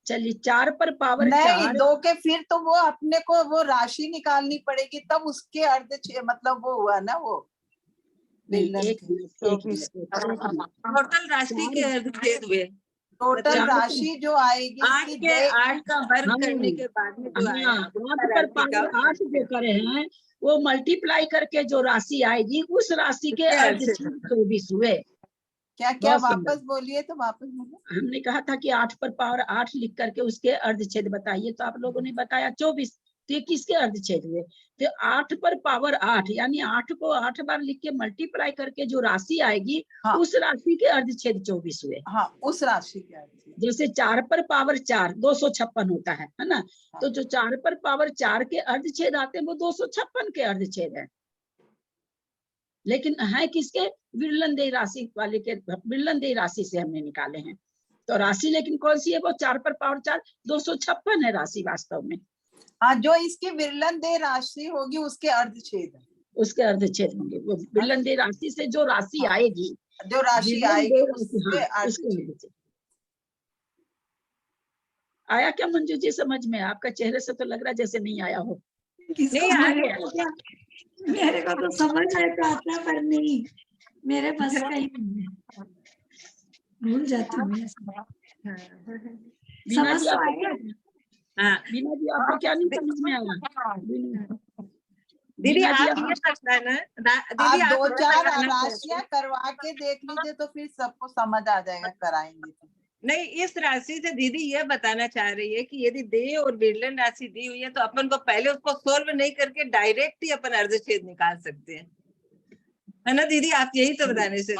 चलिए 4 पर पावर नहीं 4, 2 के फिर तो वो अपने को वो राशि निकालनी पड़ेगी, तब उसके अर्धछेद मतलब वो हुआ ना वो विरलन एक के। मिनट। टोटल राशि के अर्धछेद हुए, टोटल चार राशि जो आएगी 8 के 8 का वर्ग करने के बाद में जो आया हाँ, 8 पर पावर 8 जो करे हैं वो मल्टीप्लाई करके जो राशि आएगी उस राशि के उसके अर्धछेद 24 हुए। क्या बहुत सुंदर। वापस बोलिए, तो वापस बोलिए। हमने कहा था कि 8 पर पावर 8 लिख करके उसके अर्धछेद बताइए, तो आप लोगों ने बताया 24। तो ये किसके अर्धछेद हुए? तो 8 पर पावर 8 यानी 8 को 8 बार लिख के मल्टीप्लाई करके जो राशि आएगी हाँ। उस राशि के अर्धछेद 24 हुए। हाँ, उस राशि के अर्धछेद। जैसे 4 पर पावर 4 256 होता है ना? तो जो 4 पर पावर 4 के अर्धछेद आते हैं वो 256 के अर्धछेद है, लेकिन है किसके? विरलन देय राशि वाले के, विरलन देय राशि से हमने निकाले हैं। तो राशि लेकिन कौन सी है? वो 4 पर पावर 4 256 है राशि वास्तव में। हाँ, जो इसकी विरलन देय राशि होगी उसके अर्धछेद है। उसके अर्धछेद होंगे। वो विरलन देय राशि से जो राशि आएगी, जो राशि विरलन आएगी देय राशि, उसके हाँ, उसके अर्धछेद। अर्धछेद। आया क्या मंजू जी समझ में? आपका चेहरे से तो लग रहा है जैसे नहीं आया हो। नहीं आ गया। मेरे को तो समझ में तो आता है, पर नहीं मेरे बस का ही नहीं है। भूल जाती हूँ मैं। बीना समझ जी तो आपको आएगा। क्या, हाँ बीना जी आपको क्या नहीं समझ में आया? दीदी बीना जी आप ये बताना, दीदी आप आप 2-4 बताना। राशियां करवा के देख लीजिए तो फिर सबको समझ आ जाएगा, कराएंगे तो। नहीं, इस राशि से दीदी ये बताना चाह रही है कि यदि देय और विरलन राशि दी हुई है तो अपन को पहले उसको सोल्व नहीं करके डायरेक्ट ही अपन अर्धछेद निकाल सकते हैं, है ना दीदी? आप यही तो बताने से।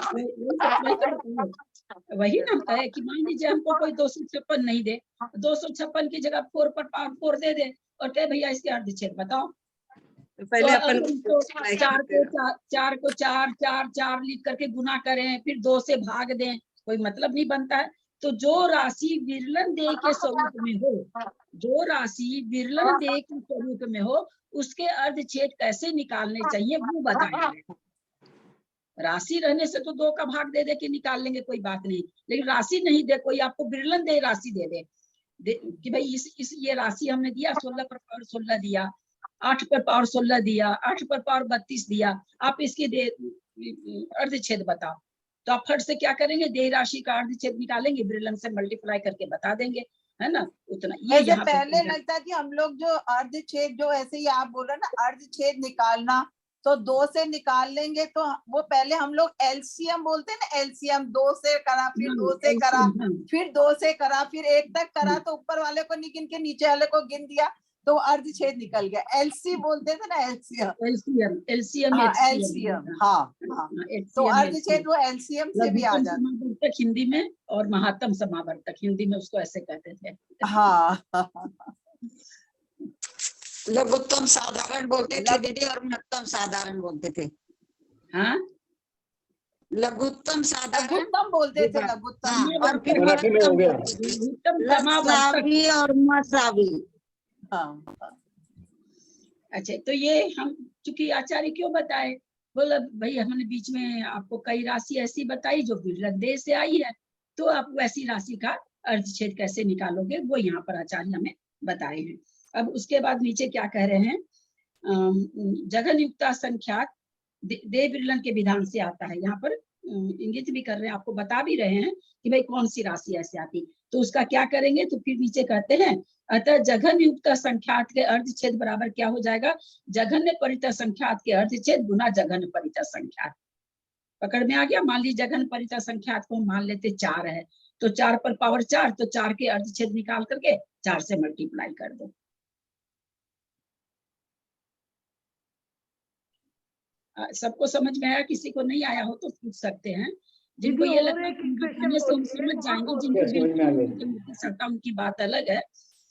वही ना है कि मान लीजिए हमको कोई 256 नहीं दे, 256 की जगह 4 पर पावर 4 दे दे और कहे भैया इसके अर्धछेद बताओ। तो पहले तो अपन अगर उनको 4 को 4 4 4 लिख करके गुना करें, फिर 2 से भाग दें, कोई मतलब नहीं बनता है। तो जो राशि विरलन देय के स्वरूप में हो, जो राशि विरलन देय के स्वरूप में हो, उसके अर्धछेद कैसे निकालने चाहिए वो बताएंगे। राशि रहने से तो 2 का भाग दे दे के निकाल लेंगे, कोई बात नहीं। लेकिन राशि नहीं दे, कोई आपको विरलन देय राशि दे दे कि भाई इस ये राशि हमने दिया 16 पर पावर 16 दिया, 8 पर पावर 16 दिया, 8 पर पावर 32 दिया, आप इसकी अर्धच्छेद बताओ। तो आप फट से क्या करेंगे, देय राशि का अर्धच्छेद निकालेंगे, विरलन से मल्टीप्लाई करके बता देंगे, है ना, उतना। ये वैसे यहाँ पहले पे लगता है कि हम लोग जो अर्धच्छेद, जो ऐसे ही आप बोल रहे हैं ना अर्धच्छेद निकालना, तो 2 से निकाल लेंगे, तो वो पहले हम लोग एलसीएम बोलते हैं ना, एलसीएम 2 से करा, फिर 2 से करा, फिर 2 से करा, फिर 1 तक करा, तो ऊपर वाले को नहीं गिन के नीचे वाले को गिन दिया तो अर्धच्छेद निकल गया। एलसी बोलते थे ना, एलसीएम, एलसीएम हाँ एलसीएम, हाँ हाँ, तो अर्धच्छेद वो एलसीएम से भी आ जाता है। समावर्तक हिंदी में और महात्म समावर्तक हिंदी में उसको ऐसे कहते थे। हाँ लघुत्तम साधारण बोलते थे दीदी और महत्तम साधारण बोलते थे। हाँ, लघुत्तम साधारण लघुत्तम बोलते थे, लघुत्तम, हाँ, और फिर मराठी में हो गया। लघुत्तम समावर्तक। लसावी और मसावी। हाँ। अच्छा, तो ये हम चूंकि आचार्य क्यों बताए, बोला भाई हमने बीच में आपको कई राशि ऐसी बताई जो विरलंदेह से आई है, तो आप वैसी राशि का अर्धच्छेद कैसे निकालोगे, वो यहाँ पर आचार्य हमें बताए हैं। अब उसके बाद नीचे क्या कह रहे हैं, जघन युक्ता संख्याक देय विरलन के विधान से आता है। यहाँ पर इंगित भी कर रहे हैं, आपको बता भी रहे हैं कि भाई कौन सी राशि ऐसे आती, तो उसका क्या करेंगे, तो फिर नीचे कहते हैं अतः जघन युक्त संख्यात के अर्धच्छेद बराबर क्या हो जाएगा, जघन्य परितः संख्यात के अर्धच्छेद गुना जघन्य परितः संख्यात। पकड़ में आ गया। मान लीजिए जघन परितः संख्यात को मान लेते 4 है, तो 4 पर पावर 4, तो 4 के अर्धच्छेद निकाल करके 4 से मल्टीप्लाई कर दो। सबको समझ में आया? किसी को नहीं आया हो तो पूछ सकते हैं। जिनको ये लगता है कि हम समझ जाएंगे, जिनको सकता उनकी बात अलग है।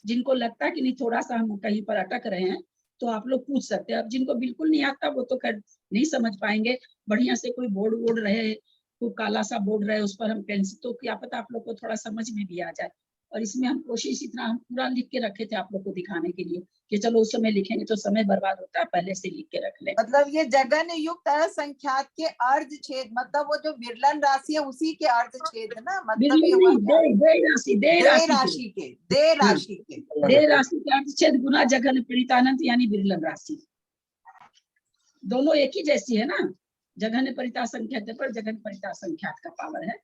जिनको लगता है कि नहीं थोड़ा सा हम कहीं पर अटक रहे हैं, तो आप लोग पूछ सकते हैं। अब जिनको बिल्कुल नहीं आता वो तो खैर नहीं समझ पाएंगे। बढ़िया से कोई बोर्ड वोर्ड रहे, कोई काला सा बोर्ड रहे, उस पर हम पेंसिल, तो क्या पता आप लोग को थोड़ा समझ में भी आ जाए। और इसमें हम कोशिश इतना हम पूरा लिख के रखे थे आप लोग को दिखाने के लिए कि चलो उस समय लिखेंगे तो समय बर्बाद होता है, पहले से लिख के रख ले। मतलब ये जघन युक्त असंख्यात के अर्धच्छेद, मतलब वो जो विरलन राशि है उसी के अर्धच्छेद है ना, मतलब ये हुआ क्या? देय राशि देय राशि के देय राशि के अर्धच्छेद गुना जघन परितानंत यानी विरलन राशि, दोनों एक ही जैसी है ना। जघन परिता संख्यात पर जघन परिता संख्यात का पावर है।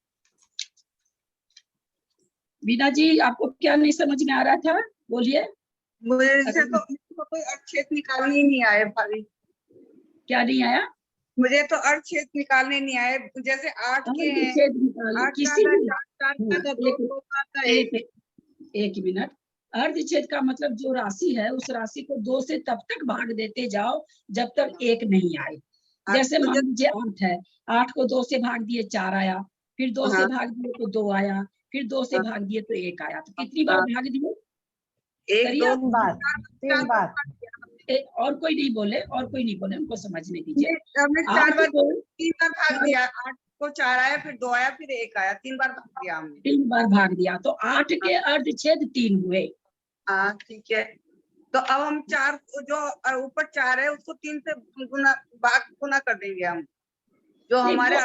बीना जी आपको क्या नहीं समझ में आ रहा था, बोलिए। मुझे तो कोई अर्धच्छेद निकालने ही नहीं आए भाभी। क्या नहीं आया? मुझे तो अर्धच्छेद निकालने नहीं आए। जैसे 8 के हैं, 8 किसी का 4 एक मिनट। अर्धच्छेद का मतलब जो राशि है उस राशि को 2 से तब तक भाग देते जाओ जब तक 1 नहीं आए। जैसे मान लीजिए 8 है, 8 को 2 से भाग दिए 4 आया, फिर 2 से भाग दिए तो 2 आया, फिर 2 से भाग दिए तो 1 आया। तो कितनी बार भाग दिए? 1 2 3 बार। और कोई नहीं बोले, और कोई नहीं बोले, उनको समझने दीजिए। 4 बार 3 बार भाग दिया। 8 को 4 आया, फिर 2 आया, फिर 1 आया, 3 बार भाग दिया हमने। 3 बार भाग दिया तो 8 के अर्धच्छेद 3 हुए। हाँ ठीक है। तो अब हम 4 जो ऊपर 4 है उसको 3 से गुना कर देंगे हम, जो हमारे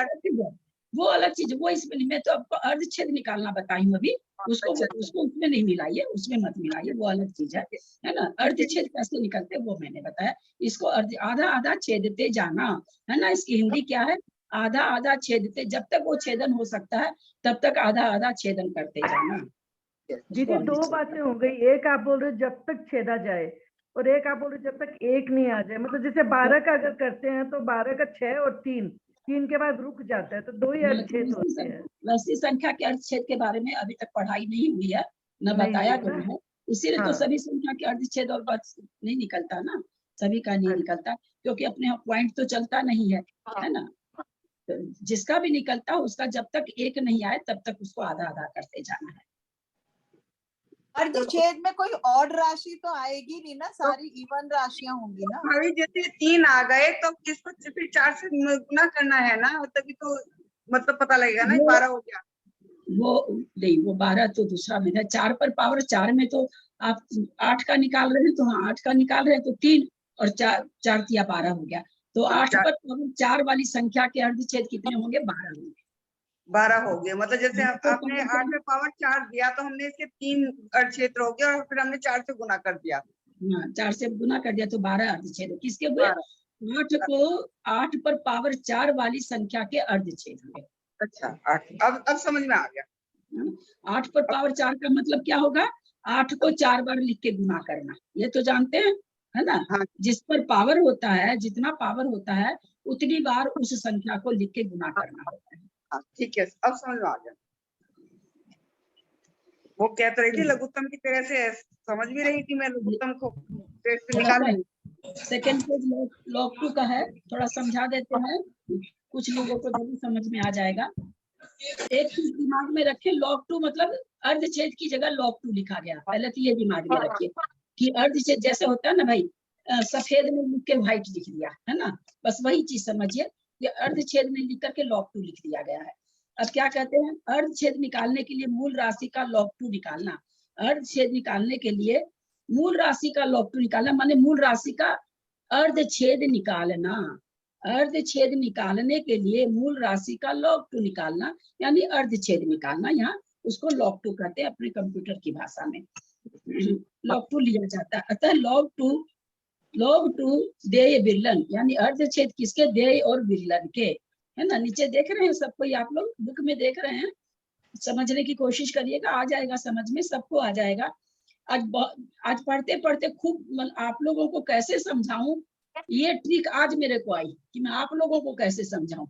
वो अलग चीज। वो इसमें मैं तो आपको अर्धच्छेद निकालना बताई हूँ अभी, उसको उसमें नहीं मिलाइए, उसमें मत मिलाइए, वो अलग चीज है ना। अर्धच्छेद कैसे निकलते वो मैंने बताया। इसको आधा आधा छेदते जाना है ना। इसकी हिंदी क्या है? आधा आधा छेदते, जब तक वो छेदन हो सकता है तब तक आधा आधा छेदन करते जाना। दीदी 2 बातें हो गई। एक आप बोल रहे जब तक छेदा जाए, और एक आप बोल रहे जब तक 1 नहीं आ जाए। मतलब जैसे 12 का अगर करते हैं तो 12 का 6 और 3 के बाद रुक जाता है, तो 2 ही अर्धच्छेद होते हैं। वैसी संख्या के अर्धच्छेद के बारे में अभी तक पढ़ाई नहीं हुई है, न बताया गया है, इसीलिए तो सभी संख्या के अर्धच्छेद और बस नहीं निकलता ना, सभी का नहीं निकलता, क्योंकि अपने पॉइंट तो चलता नहीं है ना। तो जिसका भी निकलता है उसका जब तक 1 नहीं आए तब तक उसको आधा आधा करते जाना है। अर्धच्छेद में कोई ऑड राशि तो आएगी नहीं ना, सारी इवन राशियां होंगी ना। भाभी जैसे 3 आ गए तो इसको फिर 4 से गुना करना है ना, तभी तो मतलब पता लगेगा ना 12 हो गया। वो नहीं, वो 12 तो दूसरा में है। 4 पर पावर 4 में तो आप 8 का निकाल रहे हैं, तो हाँ 8 का निकाल रहे हैं तो 3 और 4 या 12 हो गया। तो 8 पर पावर 4 वाली संख्या के अर्धच्छेद कितने होंगे? 12 होंगे। 12 हो गए, मतलब जैसे तो आपने 8 में पावर 4 दिया तो हमने इसके 3 क्षेत्र हो गए और फिर हमने 4 से गुना कर दिया। हाँ 4 से गुना कर दिया तो 12 अर्धछेद किसके हुए? 8 को 8 पर पावर 4 वाली संख्या के अर्धछेद हुए। अच्छा 8, अब समझ में आ गया। 8 पर पावर 4 का मतलब क्या होगा? 8 को 4 बार लिख के गुना करना, ये तो जानते हैं, है ना? हाँ। जिस पर पावर होता है, जितना पावर होता है उतनी बार उस संख्या को लिख के गुना करना होता है। हाँ, ठीक है, अब समझ में आ गया। वो कह तो रही थी लघुत्तम की तरह से, समझ भी रही थी मैं लघुत्तम को निकाल रही। सेकंड पेज लॉग 2 का है, थोड़ा समझा देते हैं, कुछ लोगों को जल्दी समझ में आ जाएगा। एक चीज दिमाग में रखे, लॉग 2 मतलब अर्धछेद की जगह लॉग 2 लिखा गया। पहले तो ये दिमाग में रखिए कि अर्धछेद जैसे होता है ना भाई, सफेद में लिख के व्हाइट लिख दिया, है ना? बस वही चीज समझिए, ये अर्धछेद में लिख करके लॉग 2 लिख दिया गया है। अब क्या कहते हैं? अर्धछेद निकालने के लिए मूल राशि का लॉग 2 निकालना। अर्धछेद निकालने के लिए मूल राशि का लॉग 2 निकालना माने मूल राशि का अर्धछेद निकालना। अर्धछेद निकालने के लिए मूल राशि का लॉग 2 निकालना, यानी अर्धछेद निकालना। यहाँ उसको लॉग 2 कहते हैं अपने कंप्यूटर की भाषा में, लॉग 2 लिया जाता है। अतः लॉग 2 देय विरलन, यानी अर्धछेद किसके? देय और विरलन के, है ना? नीचे देख रहे हैं सब कोई, आप लोग बुक में देख रहे हैं, समझने की कोशिश करिएगा, आ जाएगा समझ में, सबको आ जाएगा। आज पढ़ते पढ़ते खूब आप लोगों को कैसे समझाऊं, ये ट्रिक आज मेरे को आई कि मैं आप लोगों को कैसे समझाऊं।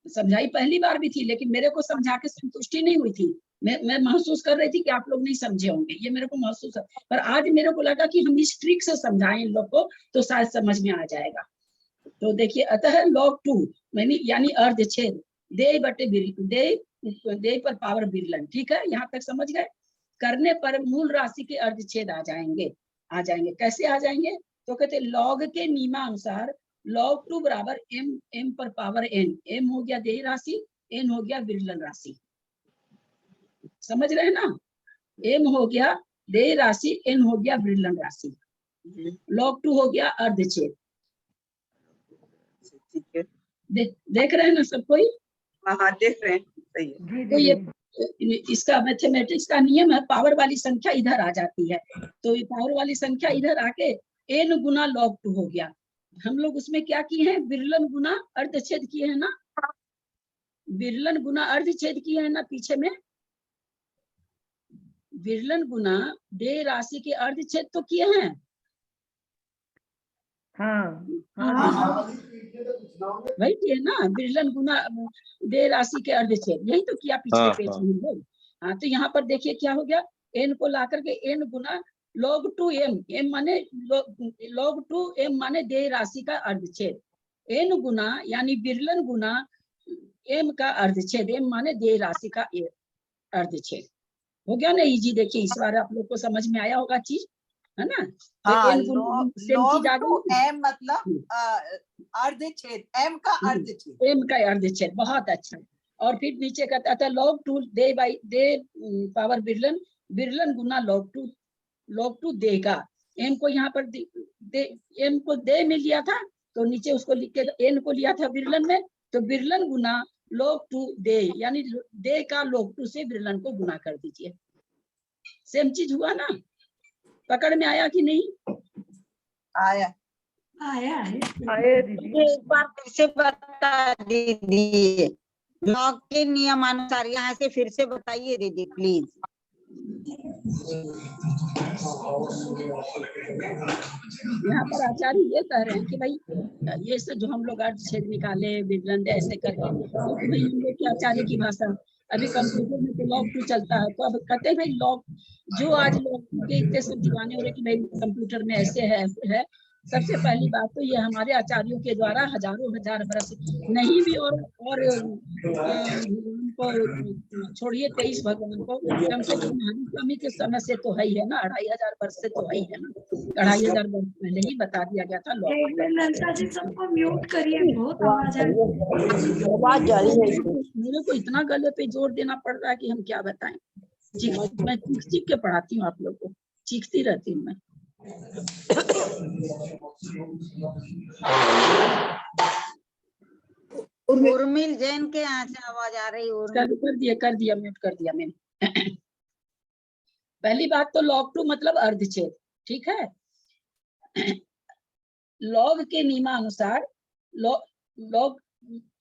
समझाई पहली बार भी थी, लेकिन मेरे को समझा के संतुष्टि नहीं हुई थी। मैं महसूस कर रही थी कि आप लोग नहीं समझे होंगे, ये मेरे को महसूस है। पर आज मेरे को लगा कि हम इस ट्रिक से समझाएं इन लोग को तो शायद समझ में आ जाएगा। तो देखिए, अतः लॉग 2 यानी अर्धछेद, देय बटे देय पर पावर विरलन, ठीक है? यहाँ तक समझ गए? करने पर मूल राशि के अर्धछेद आ जाएंगे। कैसे आ जाएंगे? तो कहते लॉग के नियमानुसार log 2 बराबर m पर पावर n, m हो गया देय राशि, n हो गया विरलन राशि। समझ रहे हैं ना? m हो गया देय राशि, n हो गया विरलन राशि। log 2 हो गया अर्धछेद। ठीक है, देख रहे हैं ना सब कोई? हाँ देख रहे हैं, सही है। तो ये इसका मैथमेटिक्स का नियम है, पावर वाली संख्या इधर आ जाती है, तो ये पावर वाली संख्या इधर आके n गुना log 2 हो गया। हम लोग उसमें क्या किए हैं? विरलन गुना अर्धछेद किए हैं ना, विरलन गुना अर्धछेद किए हैं ना पीछे में, विरलन गुना देय राशि के अर्धछेद तो किए हैं। वही किए ना, विरलन गुना देय राशि के अर्धछेद, यही तो किया पिछले पेज में हम लोग। हाँ, तो यहाँ पर देखिए क्या हो गया, n को ला करके n गुना log 2m, m माने log 2m माने देय राशि का अर्धछेद, n गुना यानी विरलन गुना m का अर्धछेद, m माने देय राशि का अर्धछेद। हो गया ना इजी? देखिए इस बार आप लोग को समझ में आया होगा चीज, है ना? हाँ, log m मतलब अर्धछेद, m का अर्धछेद, m का अर्धछेद, बहुत अच्छा। और फिर नीचे कहता था log 2 दे बाई दे पावर विरलन, विरलन गुना log 2 देगा। m को यहाँ पर m को दे में लिया था, तो नीचे उसको लिख के n को लिया था विरलन में, तो विरलन गुना log 2 दे, यानी दे का log 2 से विरलन को गुना कर दीजिए। सेम चीज हुआ ना? पकड़ में आया कि नहीं? आया दीदी। एक बार फिर से बता दीजिए, लॉग के नियमानुसार, यहाँ से फिर से बताइए दीदी प्लीज। यहाँ पर आचार्य ये कह रहे हैं कि भाई ये सब जो हम लोग अर्धछेद निकाले, विवरण ऐसे करके, तो भाई हम लोग की आचार्य की भाषा, अभी कंप्यूटर में तो log 2 चलता है, तो अब कहते हैं भाई log, जो आज log 2 के इतने सब दीवाने हो रहे कि भाई कंप्यूटर में ऐसे है। सबसे पहली बात तो ये हमारे आचार्यों के द्वारा हजारों हजार बरस नहीं भी, और उनको छोड़िए 23 भगवान को, कम से कम स्वामी के समय से तो है ही है ना, 2500 वर्ष से तो है ही है ना, 2500 वर्ष पहले ही बता दिया गया था। ललिता जी सबको म्यूट करिए, बहुत आवाज आ रही है। मेरे को इतना गले पे जोर देना पड़ रहा है कि हम क्या बताएं। मैं चीख के पढ़ाती हूँ आप लोग को, चीखती रहती हूँ मैं। उर्मिल जैन के यहाँ से आवाज आ रही। उर्मिल कर दिया म्यूट कर दिया मैंने। पहली बात तो लॉग टू मतलब अर्धछेद, ठीक है। लॉग के नियमानुसार लॉग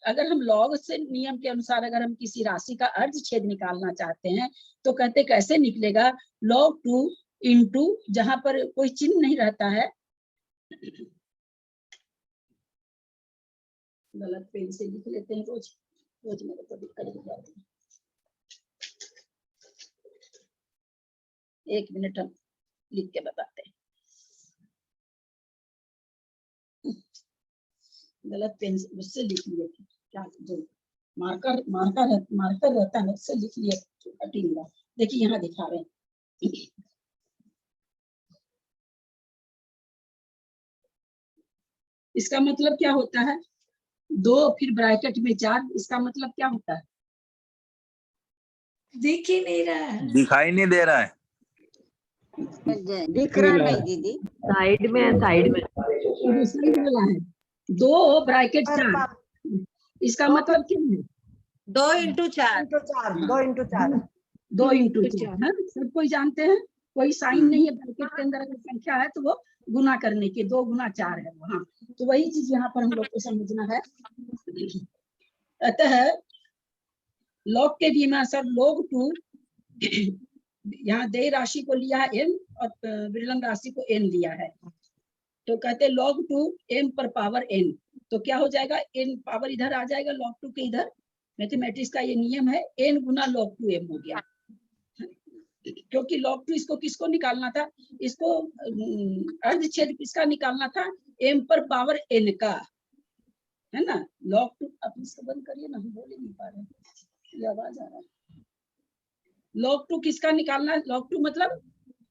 अगर हम लॉग से नियम के अनुसार अगर हम किसी राशि का अर्धछेद निकालना चाहते हैं तो कहते कैसे निकलेगा, log 2 इंटू जहां पर कोई चिन्ह नहीं रहता है, गलत पेन से लिख लेते हैं रोज रोज, मेरे को दिक्कत हो जाती है। एक मिनट हम लिख के बताते हैं। गलत पेन से उससे लिख लिए थे, क्या जो मार्कर रहता है उससे लिख लिए, कटिंग का। देखिए यहाँ दिखा रहे हैं, इसका मतलब क्या होता है, 2 फिर ब्रैकेट में 4, इसका मतलब क्या होता है? दिख ही नहीं रहा है, दिखाई नहीं दे रहा है, दिख रहा नहीं दीदी, साइड में है, साइड में साइड वाला है, 2 ब्रैकेट 4, इसका मतलब क्या है? 2 इंटू 4 2 इंटू 4 2 इंटू 4 है, सब कोई जानते हैं। कोई साइन नहीं है ब्रैकेट के अंदर, अगर संख्या है तो वो गुना करने की, 2 गुना 4 है वो। हाँ, तो वही चीज यहाँ पर हम लोग को समझना है। अतः लॉग के नियमानुसार log 2 यहाँ देय राशि को लिया है m और विरलन राशि को n लिया है, तो कहते हैं log 2 m पर पावर n, तो क्या हो जाएगा, n पावर इधर आ जाएगा log 2 के इधर, मैथमेटिक्स का ये नियम है, n गुना log 2 m हो गया। क्योंकि log 2 इसको किसको निकालना था, इसको अर्धछेद किसका निकालना था, m पर पावर n का, है ना। log 2 आप इसको बंद करिए ना, हम बोल ही नहीं पा रहे, ये आवाज आ रहा है। log 2 किसका निकालना है, log 2 मतलब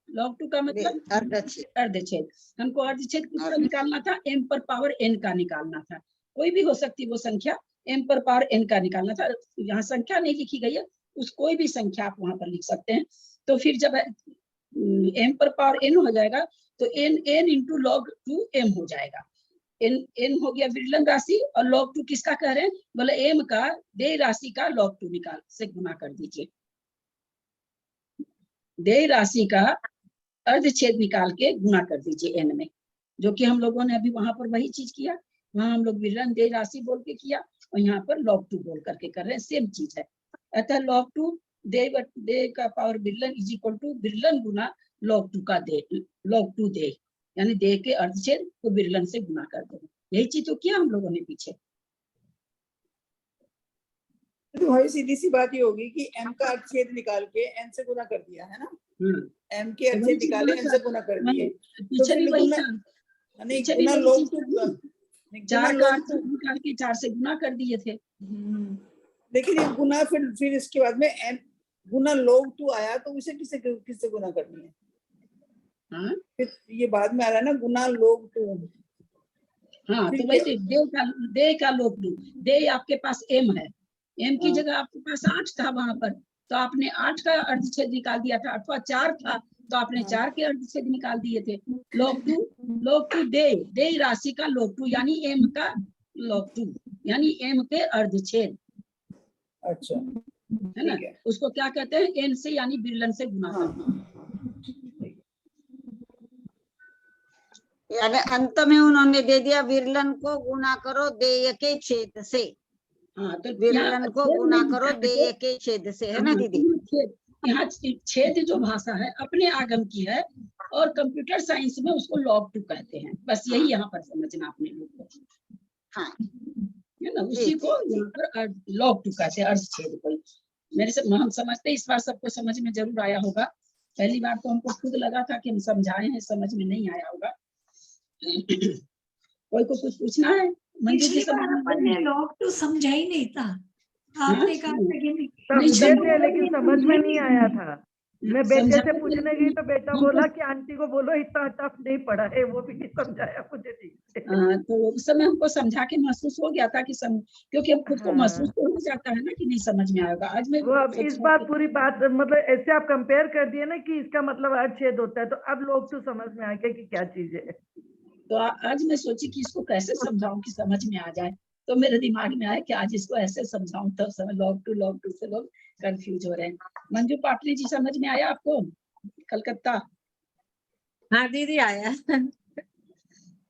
log 2 का मतलब अर्धछेद, हमको अर्धछेद किसका निकालना था, m पर पावर n का निकालना था। कोई भी हो सकती वो संख्या, m पर पावर n का निकालना था। यहाँ संख्या नहीं लिखी गई है, उस कोई भी संख्या आप वहां पर लिख सकते हैं। तो फिर जब m पर पावर n हो जाएगा तो n इंटू log 2 m हो जाएगा। n हो गया विरलन राशि, और log 2 किसका कह रहे हैं, बोले m का देय राशि का log 2 निकाल से गुना कर दीजिए। देय राशि का अर्धछेद निकाल के गुना कर दीजिए n में, जो कि हम लोगों ने अभी वहां पर वही चीज किया। वहां हम लोग विरलन देय राशि बोल के किया और यहाँ पर log 2 बोल करके कर रहे हैं, सेम चीज है। अतः log 2 देय का पावर विरलन इज इक्वल टू विरलन गुना log 2 का देय, log 2 देय यानी देय के अर्धछेद को विरलन से गुना कर दो। यही चीज तो किया हम लोगों ने पीछे। तो भाई सीधी सी बात ये होगी कि m का अर्धछेद निकाल के n से गुना कर दिया है ना, m के अर्धछेद निकाले n से गुना कर दिए, पीछे भी वही था, नहीं पीछे भी गुना वही log चीज 2 थी। 4 का अर्धछेद निकाल के 4 से गुना कर दिए थे। लेकिन ये गुना फिर इसके बाद में n गुना log 2 आया, तो उसे किससे गुना करनी है? हाँ? फिर ये बाद में आ रहा है ना गुना log 2। हाँ, तो वैसे देय का log 2, देय आपके पास m है, m की जगह आपके पास 8 था वहां पर, तो आपने 8 का अर्धछेद निकाल दिया था, अथवा 4 था तो आपने 4 के अर्धछेद निकाल दिए थे। log 2 देय राशि का log 2 यानी m का log 2 यानी m के अर्धछेद। अच्छा, है ना, उसको क्या कहते हैं, n से यानी विरलन से गुना करना। यानी अंत में उन्होंने दे दिया विरलन को गुना करो देय के छेद से। हाँ, तो विरलन को गुना करो देय के छेद से, है ना दीदी। यहाँ छेद जो भाषा है अपने आगम की है, और कंप्यूटर साइंस में उसको log 2 कहते हैं। बस यही यहाँ पर समझना अपने लोग को। हाँ, है ना, उसी को यहाँ पर log 2 कहते हैं, अर्धछेद को। मेरे से हम समझते, इस बार सबको समझ में जरूर आया होगा। पहली बार तो हमको खुद लगा था कि हम समझाए हैं, समझ में नहीं आया होगा। कोई को कुछ पूछना है? मंदिर जी हमने log 2 समझा ही नहीं था, आपने कहा था कि समझे थे लेकिन समझ में नहीं आया था। मैं बेटे से पूछने गई तो बेटा बोला कि आंटी को बोलो इतना टफ नहीं पढ़ा है, वो भी नहीं समझाया मुझे ठीक से। तो उस समय हमको समझा के महसूस हो गया था कि क्योंकि हम खुद को महसूस तो हो जाता है ना कि नहीं समझ में आएगा। आज मैं वो अब इस बार पूरी बात मतलब ऐसे आप कंपेयर कर दिए ना कि इसका मतलब अर्धछेद होता है, तो अब log 2 समझ में आ गया कि क्या चीज है। तो आज मैं सोची कि इसको कैसे समझाऊं कि समझ में आ जाए। तो मेरे दिमाग में आया कि आज इसको ऐसे समझाऊं, तब समझ log 2 से लोग कंफ्यूज हो रहे हैं। मंजू पाटली जी समझ में आया आपको? कलकत्ता। हाँ दीदी आया।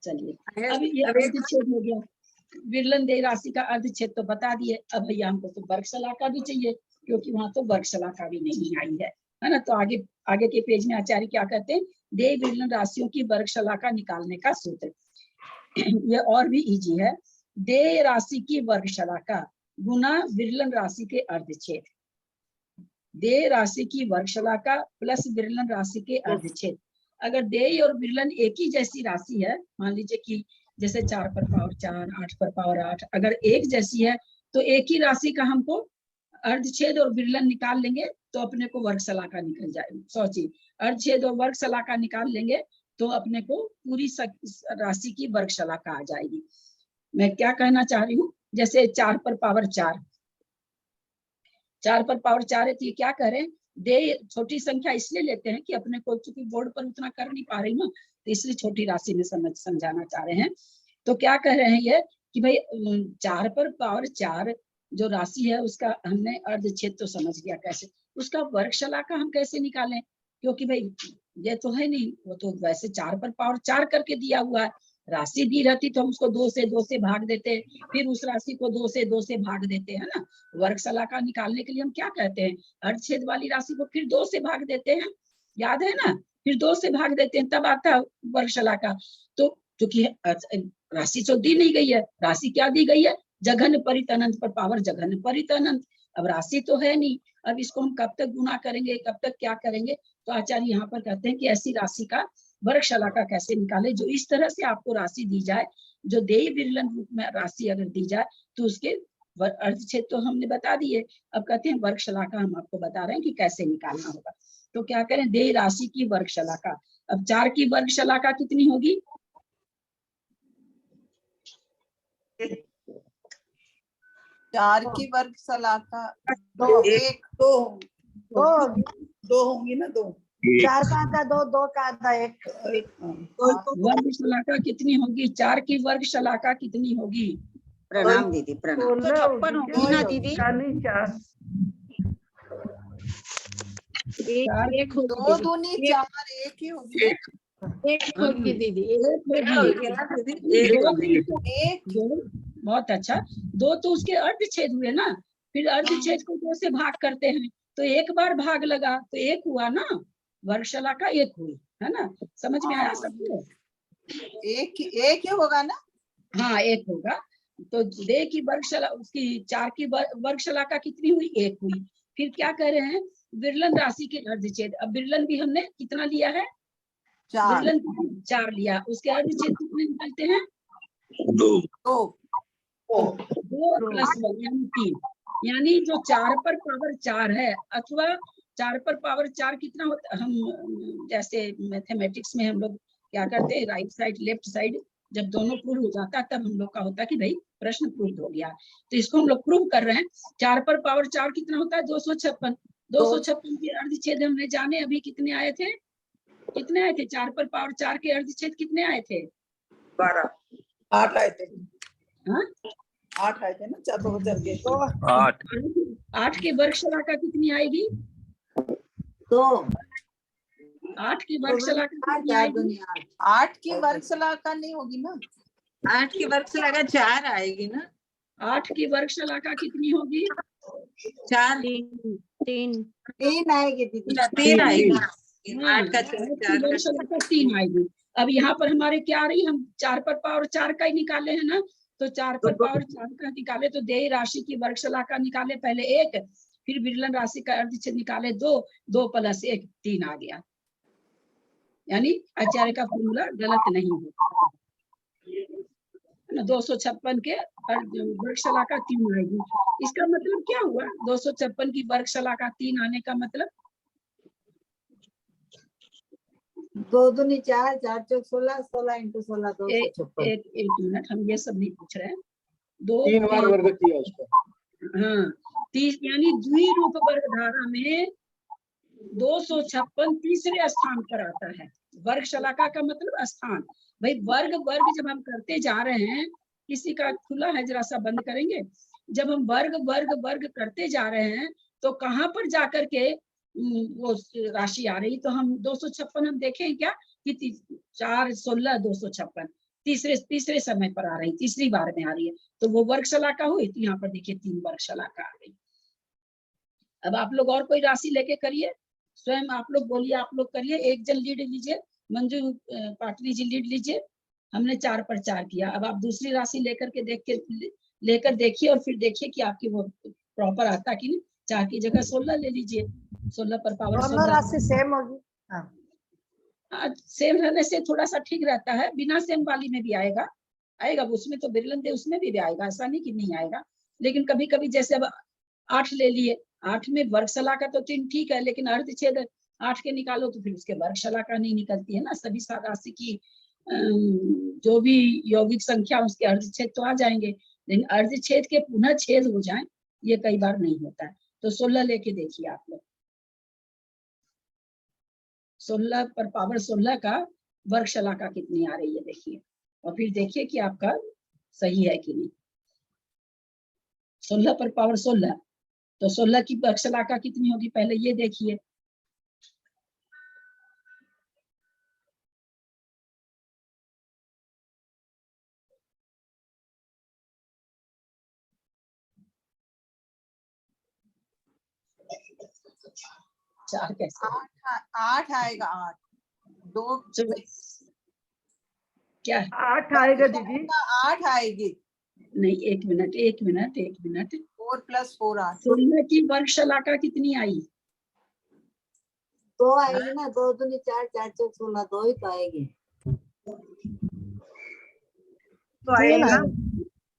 चलिए अब ये अर्धच्छेद हो गया, विरलन देय राशि का अर्धच्छेद तो बता दिए। अब भैया हमको तो वर्गशलाका भी चाहिए, क्योंकि वहां तो वर्गशलाका भी नहीं आई है ना। तो आगे के पेज में आचार्य क्या कहते हैं, देय विरलन राशियों की वर्गशलाका निकालने का सूत्र। ये और भी इजी है, देय राशि की वर्गशलाका गुना विरलन राशि के अर्धच्छेद। देय राशि की वर्गशलाका प्लस विरलन राशि के अर्धच्छेद। अगर देय और विरलन एक ही जैसी राशि है, मान लीजिए कि जैसे 4 पर पावर 4, 8 पर पावर 8, अगर एक जैसी है तो एक ही राशि का हमको अर्धच्छेद और विरलन निकाल लेंगे तो अपने को वर्गशलाका निकल जाएगी। सोचिए, अर्धच्छेद और वर्गशलाका निकाल लेंगे तो अपने को पूरी राशि की वर्गशलाका आ जाएगी। मैं क्या कहना चाह रही हूँ, जैसे 4 पर पावर 4, 4 पर पावर 4 है, तो ये क्या कह रहे हैं, दे छोटी संख्या इसलिए लेते हैं कि अपने को, चूंकि बोर्ड पर उतना कर नहीं पा रही ना, तो इसलिए छोटी राशि में समझाना चाह रहे हैं। तो क्या कह रहे हैं ये कि भाई 4 पर पावर 4 जो राशि है उसका हमने अर्धच्छेद तो समझ गया कैसे, उसका वर्गशलाका हम कैसे निकालें, क्योंकि भाई ये तो है नहीं, वो तो वैसे 4 पर पावर 4 करके दिया हुआ है। राशि दी रहती तो हम उसको 2 से भाग देते, फिर उस राशि को 2 से भाग देते हैं ना। वर्गशलाका निकालने के लिए हम क्या कहते हैं, अर्धच्छेद वाली राशि को फिर 2 से भाग देते हैं, याद है ना, फिर 2 से भाग देते हैं, तब आता है वर्गशलाका। तो क्योंकि राशि तो दी नहीं गई है, राशि क्या दी गई है, जघन परित अनंत पर पावर जघन परित अनंत। अब राशि तो है नहीं, अब इसको हम कब तक गुना करेंगे, कब तक क्या करेंगे। तो आचार्य यहाँ पर कहते हैं कि ऐसी राशि का वर्गशलाका कैसे निकाले, जो इस तरह से आपको राशि दी जाए, जो देय विरलन रूप में राशि अगर दी जाए तो उसके अर्धच्छेद तो हमने बता दिए। अब कहते हैं वर्गशलाका हम आपको बता रहे हैं कि कैसे निकालना होगा। तो क्या करें, देय राशि की वर्गशलाका। अब 4 की वर्गशलाका कितनी होगी, 4 की वर्गशलाका 2 होंगी ना, 2 4 का आधा 2, 2 का आधा 1। वर्गशलाका कितनी होगी, 4 की वर्गशलाका कितनी होगी। प्रणाम दीदी, प्रणाम। 56 होगी ना दीदी, 1 होगी 2 दूनी 4, 1 ही होगी। 1 होगी दीदी, 1 बहुत अच्छा, 2 तो उसके अर्धच्छेद हुए ना, फिर अर्धच्छेद को 2 से भाग करते हैं तो 1 बार भाग लगा तो 1 हुआ ना, वर्गशलाका 1 हुई, है ना। समझ में आया सबको, 1 ही होगा ना। हाँ 1 होगा। तो देय की वर्गशलाका, उसकी 4 की वर्गशलाका कितनी हुई, 1 हुई। फिर क्या कह रहे हैं, विरलन राशि के अर्धच्छेद। अब विरलन भी हमने कितना लिया है, 4 विरलन 4 लिया, उसके अर्धच्छेद कितने निकलते हैं, 2 प्लस 1 यानी 3। यानी जो 4 पर पावर 4 है, अथवा 4 पर पावर 4 कितना होता है, हम जैसे मैथमेटिक्स में हम लोग क्या करते हैं, राइट साइड लेफ्ट साइड जब दोनों प्रूव हो जाता है तब हम लोग का होता है कि भाई प्रश्न प्रूव हो गया। तो इसको हम लोग प्रूव कर रहे हैं। 4 पर पावर 4 कितना होता है, 256। 256 के अर्धच्छेद हमने जाने अभी कितने आए थे, 4 पर पावर 4 के अर्धच्छेद कितने आए थे, 12, 8 आए थे। हाँ 8 आए थे ना, 4 चल गए। 8 की वर्गशलाका कितनी आएगी, 2 8 की वर्गशलाका कितनी आएगी, 8 की वर्गशलाका नहीं होगी ना, 8 की वर्गशलाका 4 आएगी ना। 8 की वर्गशलाका कितनी होगी, 4 3 आएगी दीदी, 3 आएगी। 8 का 3 आएगी। अब यहाँ पर हमारे क्या आ रही, हम 4 पर पावर 4 का ही निकाले है ना, तो 4 पर पावर 4 का निकाले तो देय राशि की वर्गशलाका निकाले पहले 1, फिर विरलन राशि का अर्धच्छेद निकाले 2, 2 + 1 3 आ गया। यानी आचार्य का फॉर्मूला गलत नहीं होता, 256 के वर्गशलाका 3 आएगी। इसका मतलब क्या हुआ, 256 की वर्गशलाका 3 आने का मतलब 2 दूनी 4, 4 चौक 16, 16 × 16 256। एक मिनट, हम ये सब नहीं पूछ रहे हैं। 3 बार वर्ग किया उसका। हाँ 30, यानी द्विरूप वर्गधारा में 256 तीसरे स्थान पर आता है। वर्गशलाका का मतलब स्थान, भाई वर्ग जब हम करते जा रहे हैं किसी का खुला है, जरा सा बंद करेंगे। जब हम वर्ग वर्ग वर्ग करते जा रहे हैं तो कहाँ पर जाकर के वो राशि आ रही, तो हम 256 हम देखें क्या कि 4 16 256 तीसरे समय पर आ रही, तीसरी बार में आ रही है, तो वो वर्ग शलाका हुई। तो यहाँ पर देखिए 3 वर्ग शलाका आ गई। अब आप लोग और कोई राशि लेके करिए, स्वयं आप लोग बोलिए, आप लोग करिए। एक जन लीड लीजिए, मंजू पाटनी जी लीड लीजिए। हमने 4 पर 4 किया। अब आप दूसरी राशि लेकर देखिए और फिर देखिए कि आपकी वो प्रॉपर आता कि नहीं। 4 की जगह 16 ले लीजिए, 16 पर पावर दोनों 16। राशि सेम होगी। सेम रहने से थोड़ा सा ठीक रहता है, बिना सेम वाली में भी आएगा उसमें तो बिरलन दे उसमें भी आएगा, ऐसा नहीं कि नहीं आएगा। लेकिन कभी कभी जैसे अब 8 ले लिए, 8 में वर्ग शलाका तो 3 ठीक है, लेकिन अर्ध छेद 8 के निकालो तो फिर उसके वर्ग शलाका नहीं निकलती है ना। सभी राशि की जो भी यौगिक संख्या उसके अर्ध छेद तो आ जाएंगे, लेकिन अर्ध छेद के पुनः छेद हो जाए ये कई बार नहीं होता है। तो 16 लेके देखिए आप लोग, 16 पर पावर 16 का वर्ग शलाका कितनी आ रही है देखिए, और फिर देखिए कि आपका सही है कि नहीं। 16 पर पावर 16, तो 16 की वर्ग शलाका कितनी होगी पहले ये देखिए। चार कैसे? 8 आएगा, 8 2 क्या 8 आएगा दीदी, 8 आएगी। नहीं, एक मिनट 4 + 4 8। 16 की वर्ग शलाका कितनी आई? 2 आएगी ना, 2 दूनी 4, 4 चौक 16, 2 ही तो आएगी। तो आएगी ना,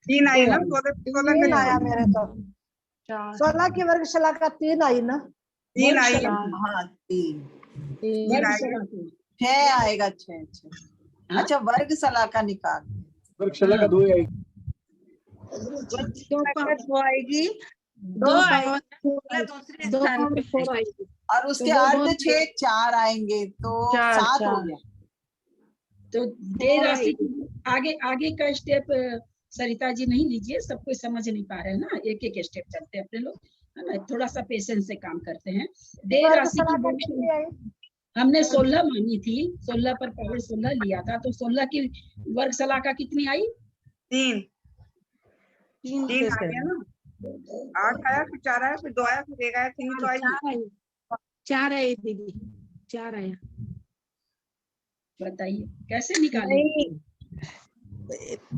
3 आई ना, 3 आया मेरे तो। 16 की वर्ग शलाका 3 आई ना। 3 आई है। हाँ 3 वर्ग शलाका 6 आएगा, 6। अच्छा वर्ग शलाका निकाल। वर्ग शलाका 2 आई। 2 आएगी, 2 आएगी दूसरे स्थान पे, और उसके अर्ध छेद 4 आएंगे तो 7 हो गया। तो दे राशि आगे का स्टेप सरिता जी नहीं लीजिए, सब कोई समझ नहीं पा रहे हैं ना, एक एक स्टेप चलते हैं अपने लोग, है ना, थोड़ा सा पेशेंस से काम करते हैं। दे वर्ग राशि शलाका की कितनी आई? हमने 16 मानी थी, 16 पर पावर 16 लिया था, तो 16 की वर्ग शलाका कितनी आई? 3 आ गया ना, 8 आया, फिर 4 आया, फिर 2 आया, फिर 1 आया, 3 तो आई। 4 आए दीदी, 4 आया। बताइए कैसे निकालेंगे?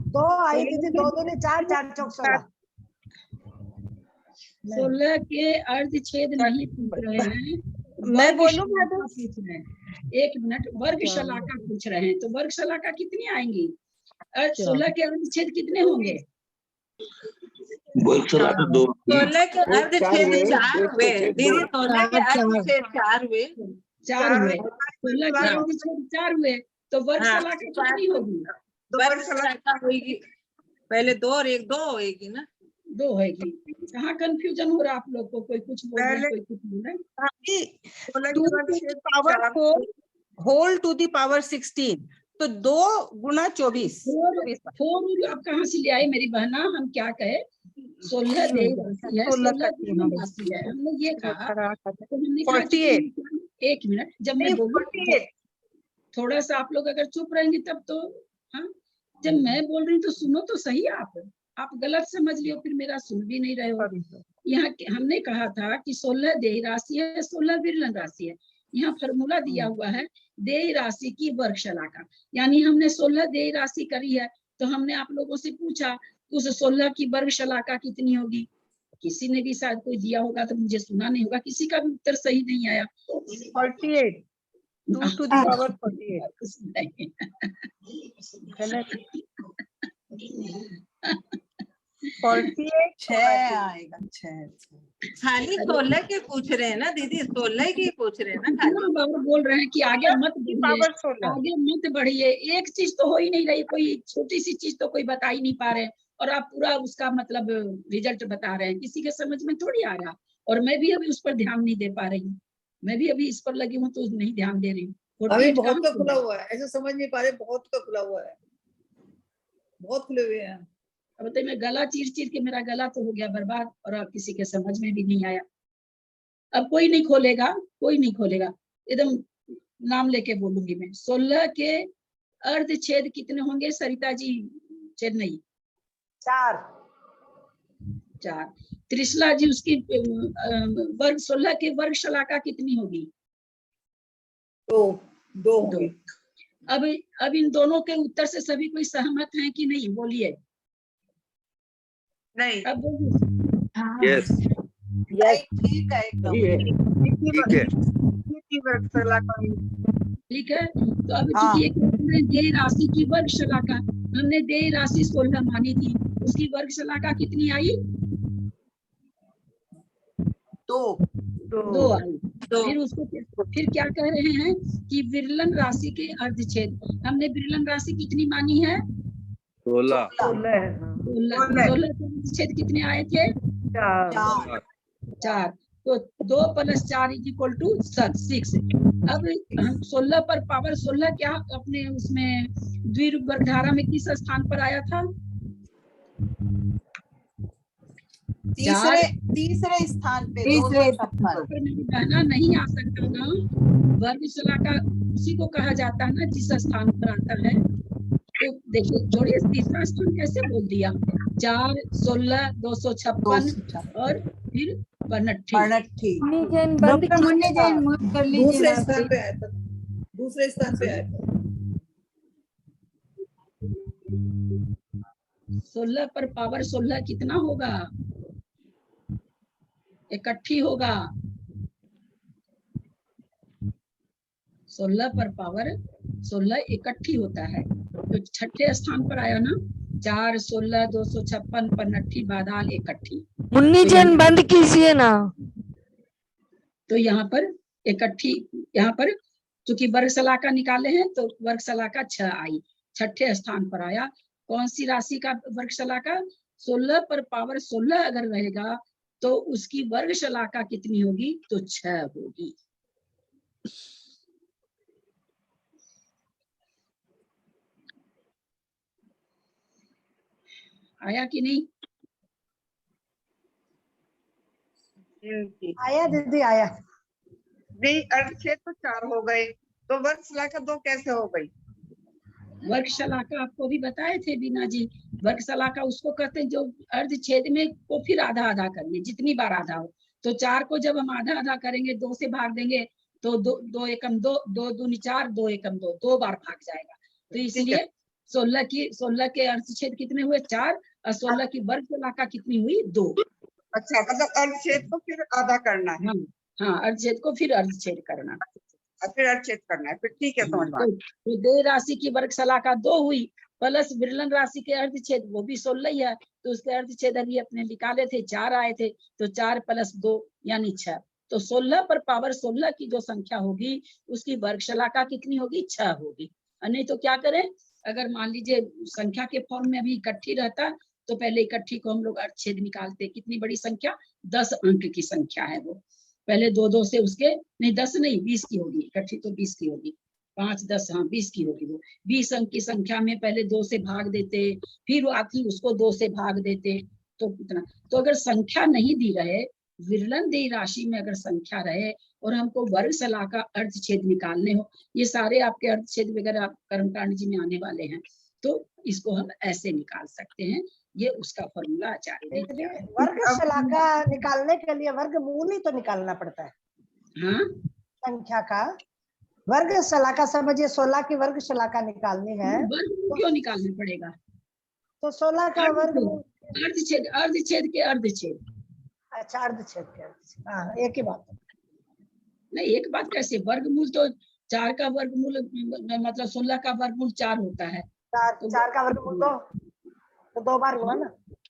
2 आई दीदी, 2 दूनी 4, 4 चौक 16। 16 के अर्ध छेद नहीं पूछ रहे हैं, मैं वर्ग बोलूं शलाका पूछ रहे हैं। एक मिनट, वर्ग शलाका पूछ रहे हैं, तो वर्ग शलाका कितनी आएंगी? 16 के अर्ध छेद कितने होंगे? वर्ग शलाका 2। 16 के अर्ध छेद 4 हुए दीदी, 16 के अर्ध छेद 4 हुए। 4 हुए, 16 के अर्ध छेद 4 हुए, तो वर्ग शलाका कितनी होगी? वर्ग शलाका होगी पहले 2 और 1 2 होगी ना, 2 होगी। कहाँ कंफ्यूजन हो रहा है आप लोग को? कोई कुछ बोल रहे हैं, कोई कुछ बोल रहे हैं। 2 to the power 4 whole to the power 16, तो 2 × 24। 4 आप कहाँ से ले आए मेरी बहना? हम क्या कहे, 16 दे राशि है, 16 की राशि है, हमने ये कहा, तो हमने कहा कि 1 मिनट, जब मैं बोलूँ थोड़ा सा आप लोग अगर चुप रहेंगे तब तो, हाँ, जब मैं बोल रही हूँ तो सुनो तो सही। आप गलत समझ लियो, फिर मेरा सुन भी नहीं रहे हो। यहाँ हमने कहा था कि 16 देय राशि है, 16 विरलन राशि है। यहाँ फॉर्मूला दिया हुआ है देय राशि की वर्ग शलाका, यानी हमने 16 देय राशि करी है, तो हमने आप लोगों से पूछा उस 16 की वर्ग शलाका कितनी होगी। किसी ने भी शायद कोई दिया होगा तो मुझे सुना नहीं होगा, किसी का भी उत्तर सही नहीं आया। 48, 2 to the power 48। 48 6 आएगा, 6। खाली 16 के पूछ रहे हैं ना दीदी, 16 की पूछ रहे हैं ना खाली। बाबा बोल रहे हैं कि आगे मत बढ़िए, आगे मत बढ़िए, एक चीज तो हो ही नहीं रही, कोई छोटी सी चीज तो कोई बता ही नहीं पा रहे, और आप पूरा उसका मतलब रिजल्ट बता रहे हैं, किसी के समझ में थोड़ी आ रहा। और मैं भी अभी उस पर ध्यान नहीं दे पा रही हूँ, मैं भी अभी इस पर लगी हूँ तो नहीं ध्यान दे रही हूँ। अभी बहुत का खुला हुआ है, ऐसे समझ नहीं पा रहे, बहुत का खुला हुआ है, बहुत खुले हुए हैं। अब तो मैं गला चीर चीर के मेरा गला तो हो गया बर्बाद, और अब किसी के समझ में भी नहीं आया। अब कोई नहीं खोलेगा, कोई नहीं खोलेगा, एकदम नाम लेके बोलूंगी मैं। 16 के अर्ध छेद कितने होंगे सरिता जी चेन्नई? 4। 4। त्रिशला जी उसकी वर्ग 16 के वर्ग शलाका कितनी होगी? 2 होगी। अब इन दोनों के उत्तर से सभी कोई सहमत हैं कि नहीं? बोलिए। नहीं। अब बोलिए। यस, ठीक है एकदम। ठीक है, ठीक है, तो अब हाँ। चूंकि एक देय राशि की वर्ग शलाका, हमने देय राशि 16 मानी थी, उसकी वर्ग शलाका कितनी आई? 2 आई। फिर उसको फिर क्या कह रहे हैं कि विरलन राशि के अर्धछेद, हमने विरलन राशि कितनी मानी है? 16। 16 के अर्धछेद कितने आए थे? 4। तो 2 + 4 = 6। अब हम 16 पर पावर 16 क्या अपने उसमें द्विरूप वर्गधारा में किस स्थान पर आया था? तीसरे स्थान पे। 256 कहना नहीं आ सकता ना, वर्ग शलाका उसी को कहा जाता है ना जिस स्थान पर आता है। तो देखिए छोड़िए, तीसरा स्थान कैसे बोल दिया? 4, 16, 256 और फिर 59। डॉक्टर मुन्नी जैन म्यूट कर लीजिए दूसरे ना स्थान please। पे आया था। दूसरे स्थान पे आया था। 16 पर पावर 16 कितना होगा? इकट्ठी होगा। 16 पर पावर 16 इकट्ठी होता है, तो छठे स्थान पर आया ना। 4, 16, 256, 59 बादाल इकट्ठी। मुन्नी तो जैन बंद कीजिए ना। तो यहाँ पर इकट्ठी, यहाँ पर चूंकि वर्ग शलाका निकाले हैं तो वर्ग शलाका 6 आई, छठे स्थान पर आया। कौन सी राशि का वर्ग शलाका? 16 पर पावर 16 अगर रहेगा तो उसकी वर्ग शलाका कितनी होगी? तो 6 होगी। आया कि नहीं? आया दीदी आया। नहीं, अर्धछेद तो 4 हो गए, तो वर्ग शलाका 2 कैसे हो गई? वर्ग शलाका आपको भी बताए थे बीना जी, वर्ग शलाका उसको कहते हैं जो अर्ध छेद में को फिर आधा आधा करिए, जितनी बार आधा हो। तो 4 को जब हम आधा आधा करेंगे, 2 से भाग देंगे तो 2 एकम 2, 2 दूनी 4, 2 एकम 2, 2 बार भाग जाएगा। तो इसलिए 16 के अर्ध छेद कितने हुए? 4, और 16 की वर्ग शलाका कितनी हुई? 2। अच्छा, मतलब अर्धछेद को फिर आधा करना है। हाँ, अर्धछेद को फिर अर्धछेद करना, फिर अर्धछेद करना है, फिर ठीक है, समझ में आ गया। तो देय राशि की वर्ग शलाका 2 हुई, प्लस विरलन राशि के अर्धछेद वो भी 16 ही है, तो उसके अर्धछेद अभी अपने निकाले थे, 4 आए थे, तो 4 + 2 यानी 6। तो 16 पर पावर 16 की जो संख्या होगी उसकी वर्ग शलाका कितनी होगी? 6 होगी। और नहीं तो क्या करें, अगर मान लीजिए संख्या के फॉर्म में अभी इकट्ठी रहता तो पहले इकट्ठी को हम लोग अर्धछेद निकालते। कितनी बड़ी संख्या? 10 अंक की संख्या है वो। पहले 2 से उसके नहीं, 10 नहीं 20 की होगी, इकट्ठी तो 20 की होगी, 5, 10, हाँ 20 की होगी वो। 20 अंक की संख्या में पहले 2 से भाग देते, फिर आखिर उसको 2 से भाग देते, तो कितना। तो अगर संख्या नहीं दी रहे, विरलन देय राशि में अगर संख्या रहे और हमको वर्ग शलाका अर्धछेद निकालने हो, ये सारे आपके अर्धछेद वगैरह कर्मकांड जी में आने वाले हैं, तो इसको हम ऐसे निकाल सकते हैं। ये उसका फॉर्मूला आचार्य ने दिया है। वर्ग शलाका निकालने के लिए वर्गमूल ही तो निकालना पड़ता है। हाँ, संख्या का वर्ग शलाका समझिए, 16 की वर्ग शलाका निकालनी है वर्गमूल क्यों निकालना पड़ेगा? तो 16 का वर्गमूल अर्धछेद, अर्धछेद के अर्धछेद। अच्छा, अर्धछेद के अर्धछेद, हाँ एक ही बात है। नहीं, एक बात कैसे? वर्गमूल तो 4 का वर्गमूल मतलब 16 का वर्गमूल 4 होता है। 4 का वर्गमूल तो 2 बार हुआ ना।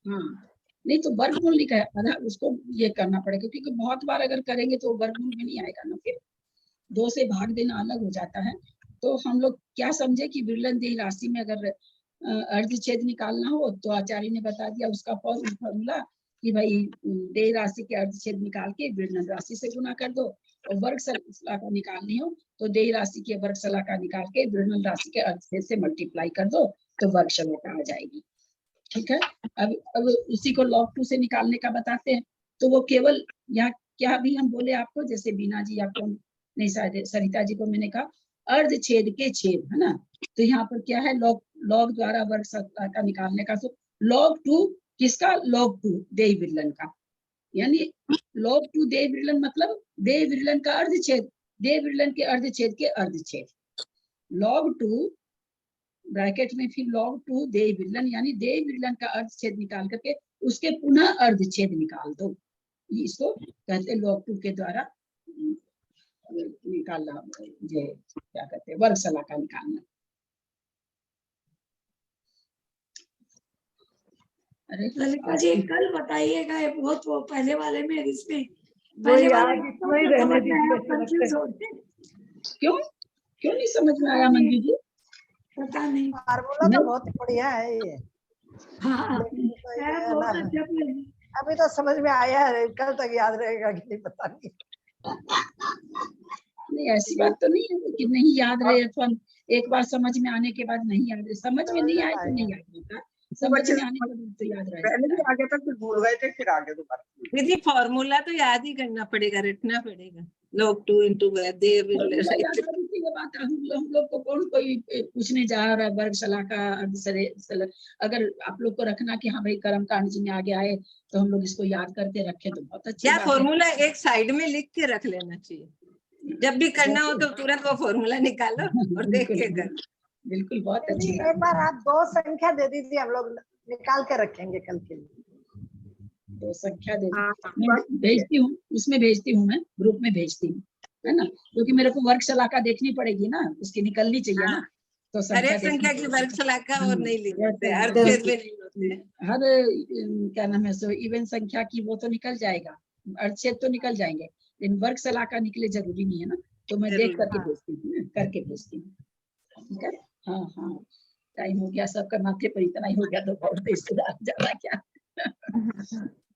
हाँ, नहीं तो वर्गमूल लिखा है आधा, उसको ये करना पड़ेगा, क्योंकि बहुत बार अगर करेंगे तो वर्गमूल में नहीं आएगा ना, फिर 2 से भाग देना अलग हो जाता है। तो हम लोग क्या समझे कि विरलन देय राशि में अगर अर्धछेद निकालना हो तो आचार्य ने बता दिया उसका फॉर्मूला कि भाई देय राशि के अर्धछेद निकाल के विरलन राशि से गुना कर दो, और वर्ग शलाका निकालनी हो तो देय राशि के वर्ग शलाका निकाल के विरलन राशि के अर्धछेद से मल्टीप्लाई कर दो, तो वर्ग शलाका आ जाएगी। ठीक है। अब उसी को log 2 से निकालने का बताते हैं। तो वो केवल यहाँ क्या भी हम बोले आपको, जैसे बीना जी आपको नहीं, सरिता जी को मैंने कहा अर्ध छेद के छेद, है ना। तो यहाँ पर क्या है, log द्वारा वर्ग का निकालने का। तो log 2 किसका, log 2 देय विरलन का, यानी log 2 देय विरलन मतलब देय विरलन का अर्ध छेद, देय विरलन के अर्ध छेद के अर्ध छेद। log 2 ब्रैकेट में फिर log 2 देय विरलन, यानी देय विरलन का अर्ध छेद निकाल करके उसके पुनः अर्ध छेद निकाल दो। इसको कहते हैं log 2 के द्वारा निकालना, ये क्या कहते हैं, वर्गशला का निकालना। अरे ललिता जी कल बताइएगा, ये बहुत वो पहले वाले में इसमें वो पहले याद वाले में इतना ही रहने समझ में आया, दीजिए, कंफ्यूज होते हैं। क्यों क्यों नहीं समझ में आया मंजू जी? पता नहीं। फार्मूला तो बहुत बढ़िया है ये। हाँ लेकिन तो ये है, है बहुत ना, अच्छा plan है। अभी तो समझ में आया है, कल तक याद रहेगा कि नहीं पता नहीं। नहीं ऐसी बात तो नहीं है कि नहीं याद रहे, अथवा एक बार समझ में आने के बाद नहीं याद रहे। समझ में नहीं आए तो नहीं याद रहता, समझ में आने के बाद तो याद पहले भी रहेगा। आगे तक फिर भूल गए थे, फिर आगे दोबारा। दीदी फॉर्मूला तो याद ही करना पड़ेगा, रटना पड़ेगा। log 2 into देय विरलन। फॉर्मूला याद रखने की ये बात हम लोग को कौन कोई पूछने जा रहा है वर्गशला का अर्ध। अगर आप लोग को रखना कि हाँ भाई कर्म कांड जी में आगे आए तो हम लोग इसको याद करके रखें तो बहुत अच्छी या बात है। फॉर्मूला एक साइड में लिख के रख लेना चाहिए, जब भी करना हो तो तुरंत वो फॉर्मूला निकालो और देख के बिल्कुल करो। बिल्कुल, बहुत जी अच्छी एक बात बार आप 2 संख्या दे दीजिए, हम लोग निकाल के रखेंगे कल के लिए। है। तो संख्या दे हाँ, मैं भेजती हूँ, उसमें भेजती हूँ, मैं ग्रुप में भेजती हूँ, है ना, क्योंकि मेरे को वर्गशला का देखनी पड़ेगी ना, उसकी निकलनी चाहिए ना। तो हर एक देखनी संख्या की पड़ेगी। वर्गशला का और नहीं लिख सकते, हाँ, अर्धछेद में नहीं होते। हर क्या नाम है, सो इवन संख्या की वो तो निकल जाएगा, अर्धछेद तो निकल जाएंगे, लेकिन वर्गशला का निकले जरूरी नहीं है ना। तो मैं देख करके भेजती हूँ, करके भेजती हूँ, ठीक है। हाँ हाँ, टाइम हो गया, सबका माथे पर इतना ही हो गया तो बहुत रिश्तेदार ज्यादा क्या।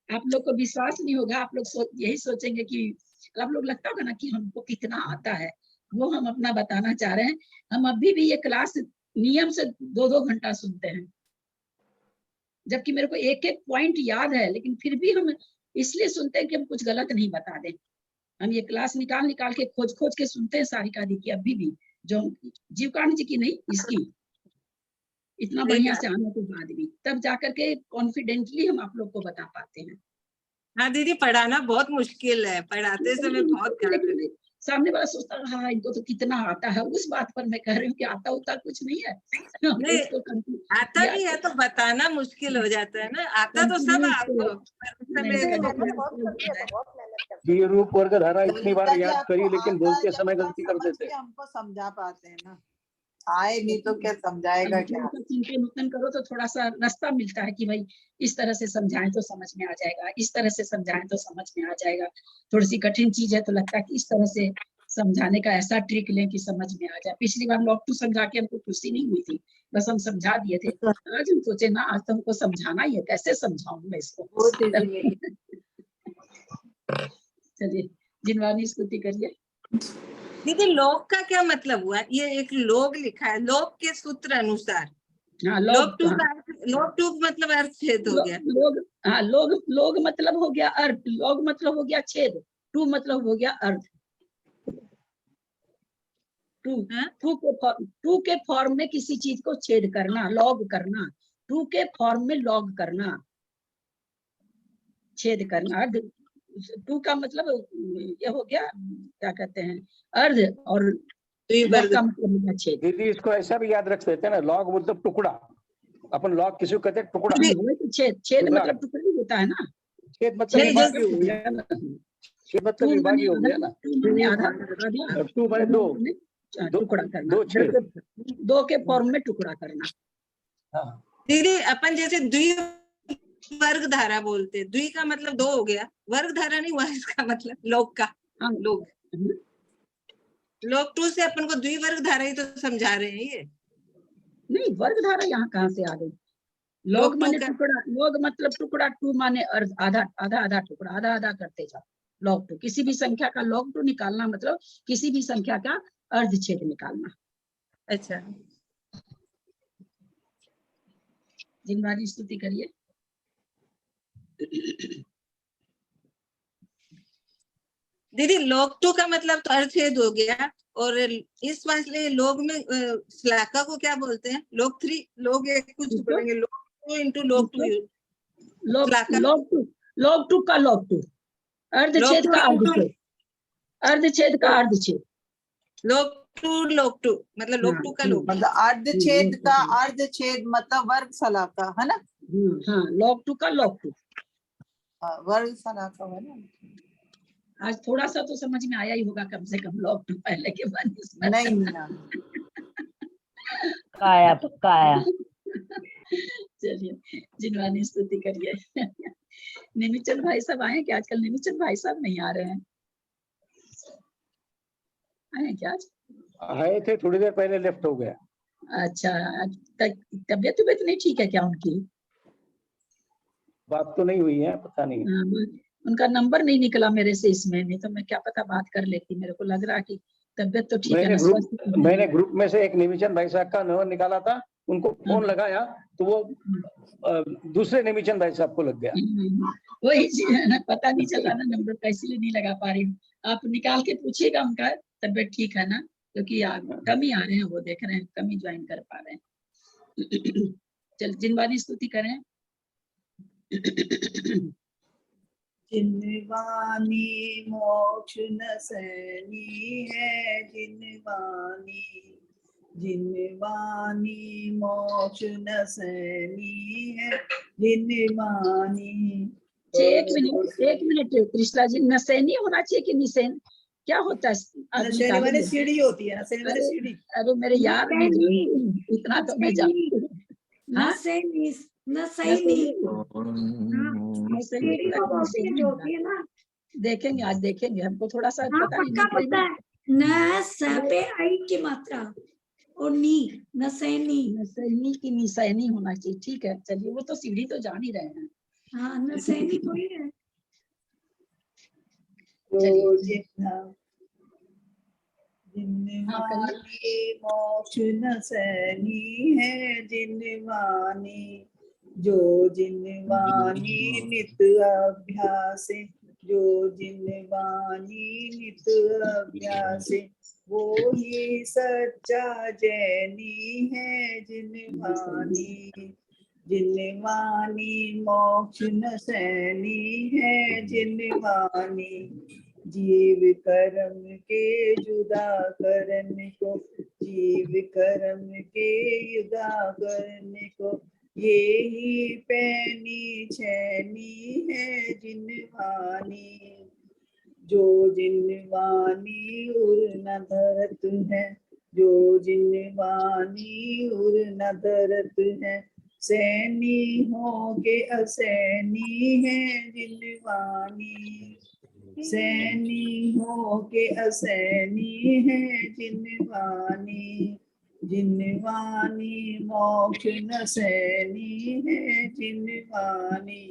आप लोग को विश्वास नहीं होगा, आप लोग यही सोचेंगे कि आप लोग लगता होगा ना कि हमको कितना आता है, वो हम अपना बताना चाह रहे हैं। हम अभी भी ये क्लास नियम से 2-2 घंटा सुनते हैं, जबकि मेरे को एक एक पॉइंट याद है, लेकिन फिर भी हम इसलिए सुनते हैं कि हम कुछ गलत नहीं बता दें। हम ये क्लास निकाल के खोज के सुनते हैं सारिका दी की, अभी भी जो जीवकांड जी की नहीं, इसकी इतना बढ़िया से आने के बाद भी, तब जाकर के कॉन्फिडेंटली हम आप लोग को बता पाते हैं। हाँ दीदी, पढ़ाना बहुत मुश्किल है, पढ़ाते समय बहुत लेकिन सामने वाला सोचता है हाँ इनको तो कितना आता है, उस बात पर मैं कह रही हूँ कि आता उता कुछ नहीं है। नहीं, उसको आता भी है तो बताना मुश्किल हो जाता है ना। आता तो सब आपको, पर उस समय ये रूप वर्ग धारा इतनी बार ललिता जी, याद आपको करी, लेकिन आता बोलते है समय जब गलती कर समझ देते के हैं। हमको समझा पाते हैं ना, आए नहीं तो क्या समझाएगा क्या। चिंतन करो तो थोड़ा सा रास्ता मिलता है कि भाई इस तरह से समझाएं तो समझ में आ जाएगा, इस तरह से समझाएं तो समझ में आ जाएगा। थोड़ी सी कठिन चीज है तो लगता है कि इस तरह से समझाने का ऐसा ट्रिक लें कि समझ में आ जाए। पिछली बार log 2 समझा के हमको खुशी नहीं हुई थी, बस हम समझा दिए थे। आज हम सोचे ना, आज तो हमको समझाना ही है, कैसे समझाऊं मैं इसको। चलिए जिनवानी स्तुति करिए। दीदी लोग का क्या मतलब हुआ? ये एक लोग लिखा है, लोग के सूत्र अनुसार। हाँ, लोग टू मतलब अर्धछेद हो गया। लोग मतलब हो गया अर्ध, लोग मतलब हो गया छेद, टू मतलब हो गया अर्ध। टू के फॉर्म में किसी चीज को छेद करना, लॉग करना, टू के फॉर्म में लॉग करना, छेद करना। अर्ध टू का मतलब ये हो गया, क्या कहते हैं, अर्ध, और लॉग का मतलब हो गया छेद। दीदी इसको ऐसा भी याद रख सकते हैं ना, लॉग मतलब टुकड़ा, अपन लॉग किसी को कहते हैं टुकड़ा। छेद मतलब टुकड़ा ही होता है ना, छेद मतलब विभागी हो गया, छेद मतलब विभागी हो गया ना। आधा, टू माने दो, टुकड़ा करना, दो के फॉर्म में टुकड़ा करना। दीदी अपन जैसे द्विवर्ग धारा बोलते, द्वि का मतलब दो हो गया, वर्ग धारा नहीं हुआ इसका मतलब लोग का। लोग टू से अपन को द्विवर्ग धारा ही तो समझा रहे हैं। ये नहीं, वर्ग धारा यहाँ कहाँ से आ गई? लोग माने टुकड़ा, लोग मतलब टुकड़ा, टू माने अर्ध, आधा आधा आधा टुकड़ा, आधा आधा करते जाओ। लॉग टू, किसी भी संख्या का लॉग टू निकालना मतलब किसी भी संख्या का अर्धछेद निकालना। अच्छा, जिनवानी स्तुति करिए। दीदी लोक टू का मतलब तो अर्थछेद हो गया, और इस वाले लोग में श्लाका को क्या बोलते हैं? लोक 3, लोग एक कुछ बोलेंगे, लोक 2 इंटू लोक 2, लोक टू का लोक टू, अर्धछेद का अर्धछेद, अर्धछेद का अर्धछेद, लोक टू मतलब लोक 2 का लोक, मतलब अर्धछेद का अर्धछेद मतलब वर्ग सलाका है ना। हाँ, लोक टू का लोक टू, वर्ग सलाका है ना। आज थोड़ा सा तो समझ में आया ही होगा कम से कम, लोक टू पहले के बाद इसमें नहीं ना काया पक्का आया। चलिए जिनवानी स्तुति करिए। निमिचंद भाई साहब आए क्या? आजकल निमिचंद भाई साहब नहीं आ रहे हैं, आए क्या आज? आए थे, थोड़ी देर पहले लेफ्ट हो गया। अच्छा, तबियत नहीं ठीक है क्या उनकी? बात तो नहीं हुई है, पता नहीं। उनका नंबर नहीं निकला मेरे से इसमें, नहीं तो मैं क्या पता बात कर लेती। मेरे को लग रहा कि तबियत तो ठीक है ना। मैंने ग्रुप में से एक निमिचंद भाई साहब का नंबर निकाला था, उनको फोन लगाया तो वो दूसरे निमिचंद भाई साहब को लग गया। वही चीज है ना, पता नहीं चला ना नंबर का, इसलिए नहीं लगा पा रही हूँ। आप निकाल के पूछिएगा उनका तबियत ठीक है ना, क्योंकि कम ही आ रहे हैं, वो देख रहे हैं कम ही ज्वाइन कर पा रहे हैं। चल जिनवानी स्तुति करें। जिनवानी मोक्ष नसनी है, जिनवानी जिनवानी मोक्ष नसनी है, जिनवानी। एक मिनट कृष्णा जी, नसैनी होना चाहिए कि निसैन? क्या होता है? नसैनी वाली सीढ़ी होती है, नसैनी वाली सीढ़ी। अरे मेरे याद नहीं, इतना तो मैं जानती हूँ। देखेंगे, आज देखेंगे, हमको थोड़ा सा पता नहीं। न स पे आई की मात्रा और नी, नसैनी, नसैनी की निसैनी होना चाहिए। ठीक है, चलिए, वो तो सीढ़ी तो जान ही रहे हैं। हाँ, नसैनी तो ही है। जिनवानी मोक्ष नसनी है, जिनवानी जो जिनवानी नित अभ्यास, जो जिनवानी नित अभ्यास, वो ही सच्चा जैनी है, जिनवानी जिनवानी मोक्ष नसनी है, जिनवानी जीव कर्म के जुदा करने को, जीव कर्म के जुदा करने को, ये ही पैनी छैनी है, जिनवानी जो जिनवानी उर न धरत है, जो जिनवानी उर न धरत है, सैनी हो के असैनी है, जिनवानी सैनी हो के असैनी है, जिनवानी जिनवानी मोक्ष नसैनी है, जिनवानी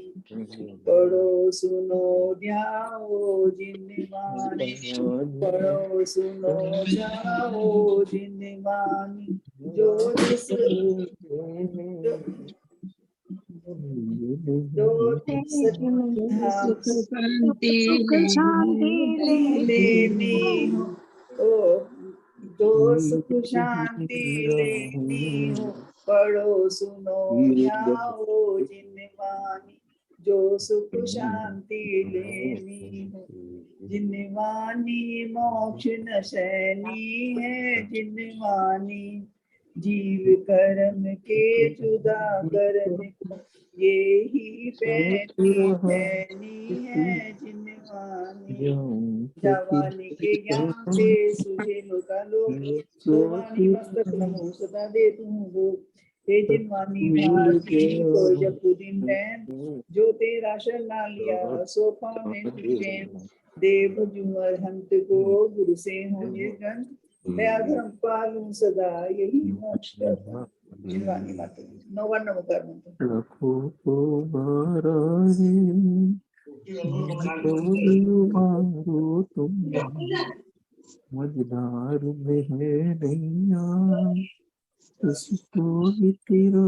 पढ़ो सुनो ध्याओ, जिनवानी पढ़ो सुनो ध्याओ, जिनवानी जो जिस लेनी हो, जो सुख शांति लेनी हो, पढ़ो सुनो ध्याओ, जिनवानी जो सुख शांति लेनी हो, जिनवानी मोक्ष नसैनी है, जिनवानी जीव कर्म के जुदा करने को, ये ही पैनी है, जिनवानी जवानी के ज्ञान से सुझे लोका लोक, सोवानी मस्तक नमो सदा दे तुम हे जिनवानी भारती को जब दिन रैन, जो तेरा शरणा लिया सो पावे चैन, देव जुमर हंत को गुरु से हो निर्गंध, दया धर्म पालू सदा यही मोक्ष करता। जिनवानी माता नौवा नमकार मझधार में है नैया, उसको भी तेरा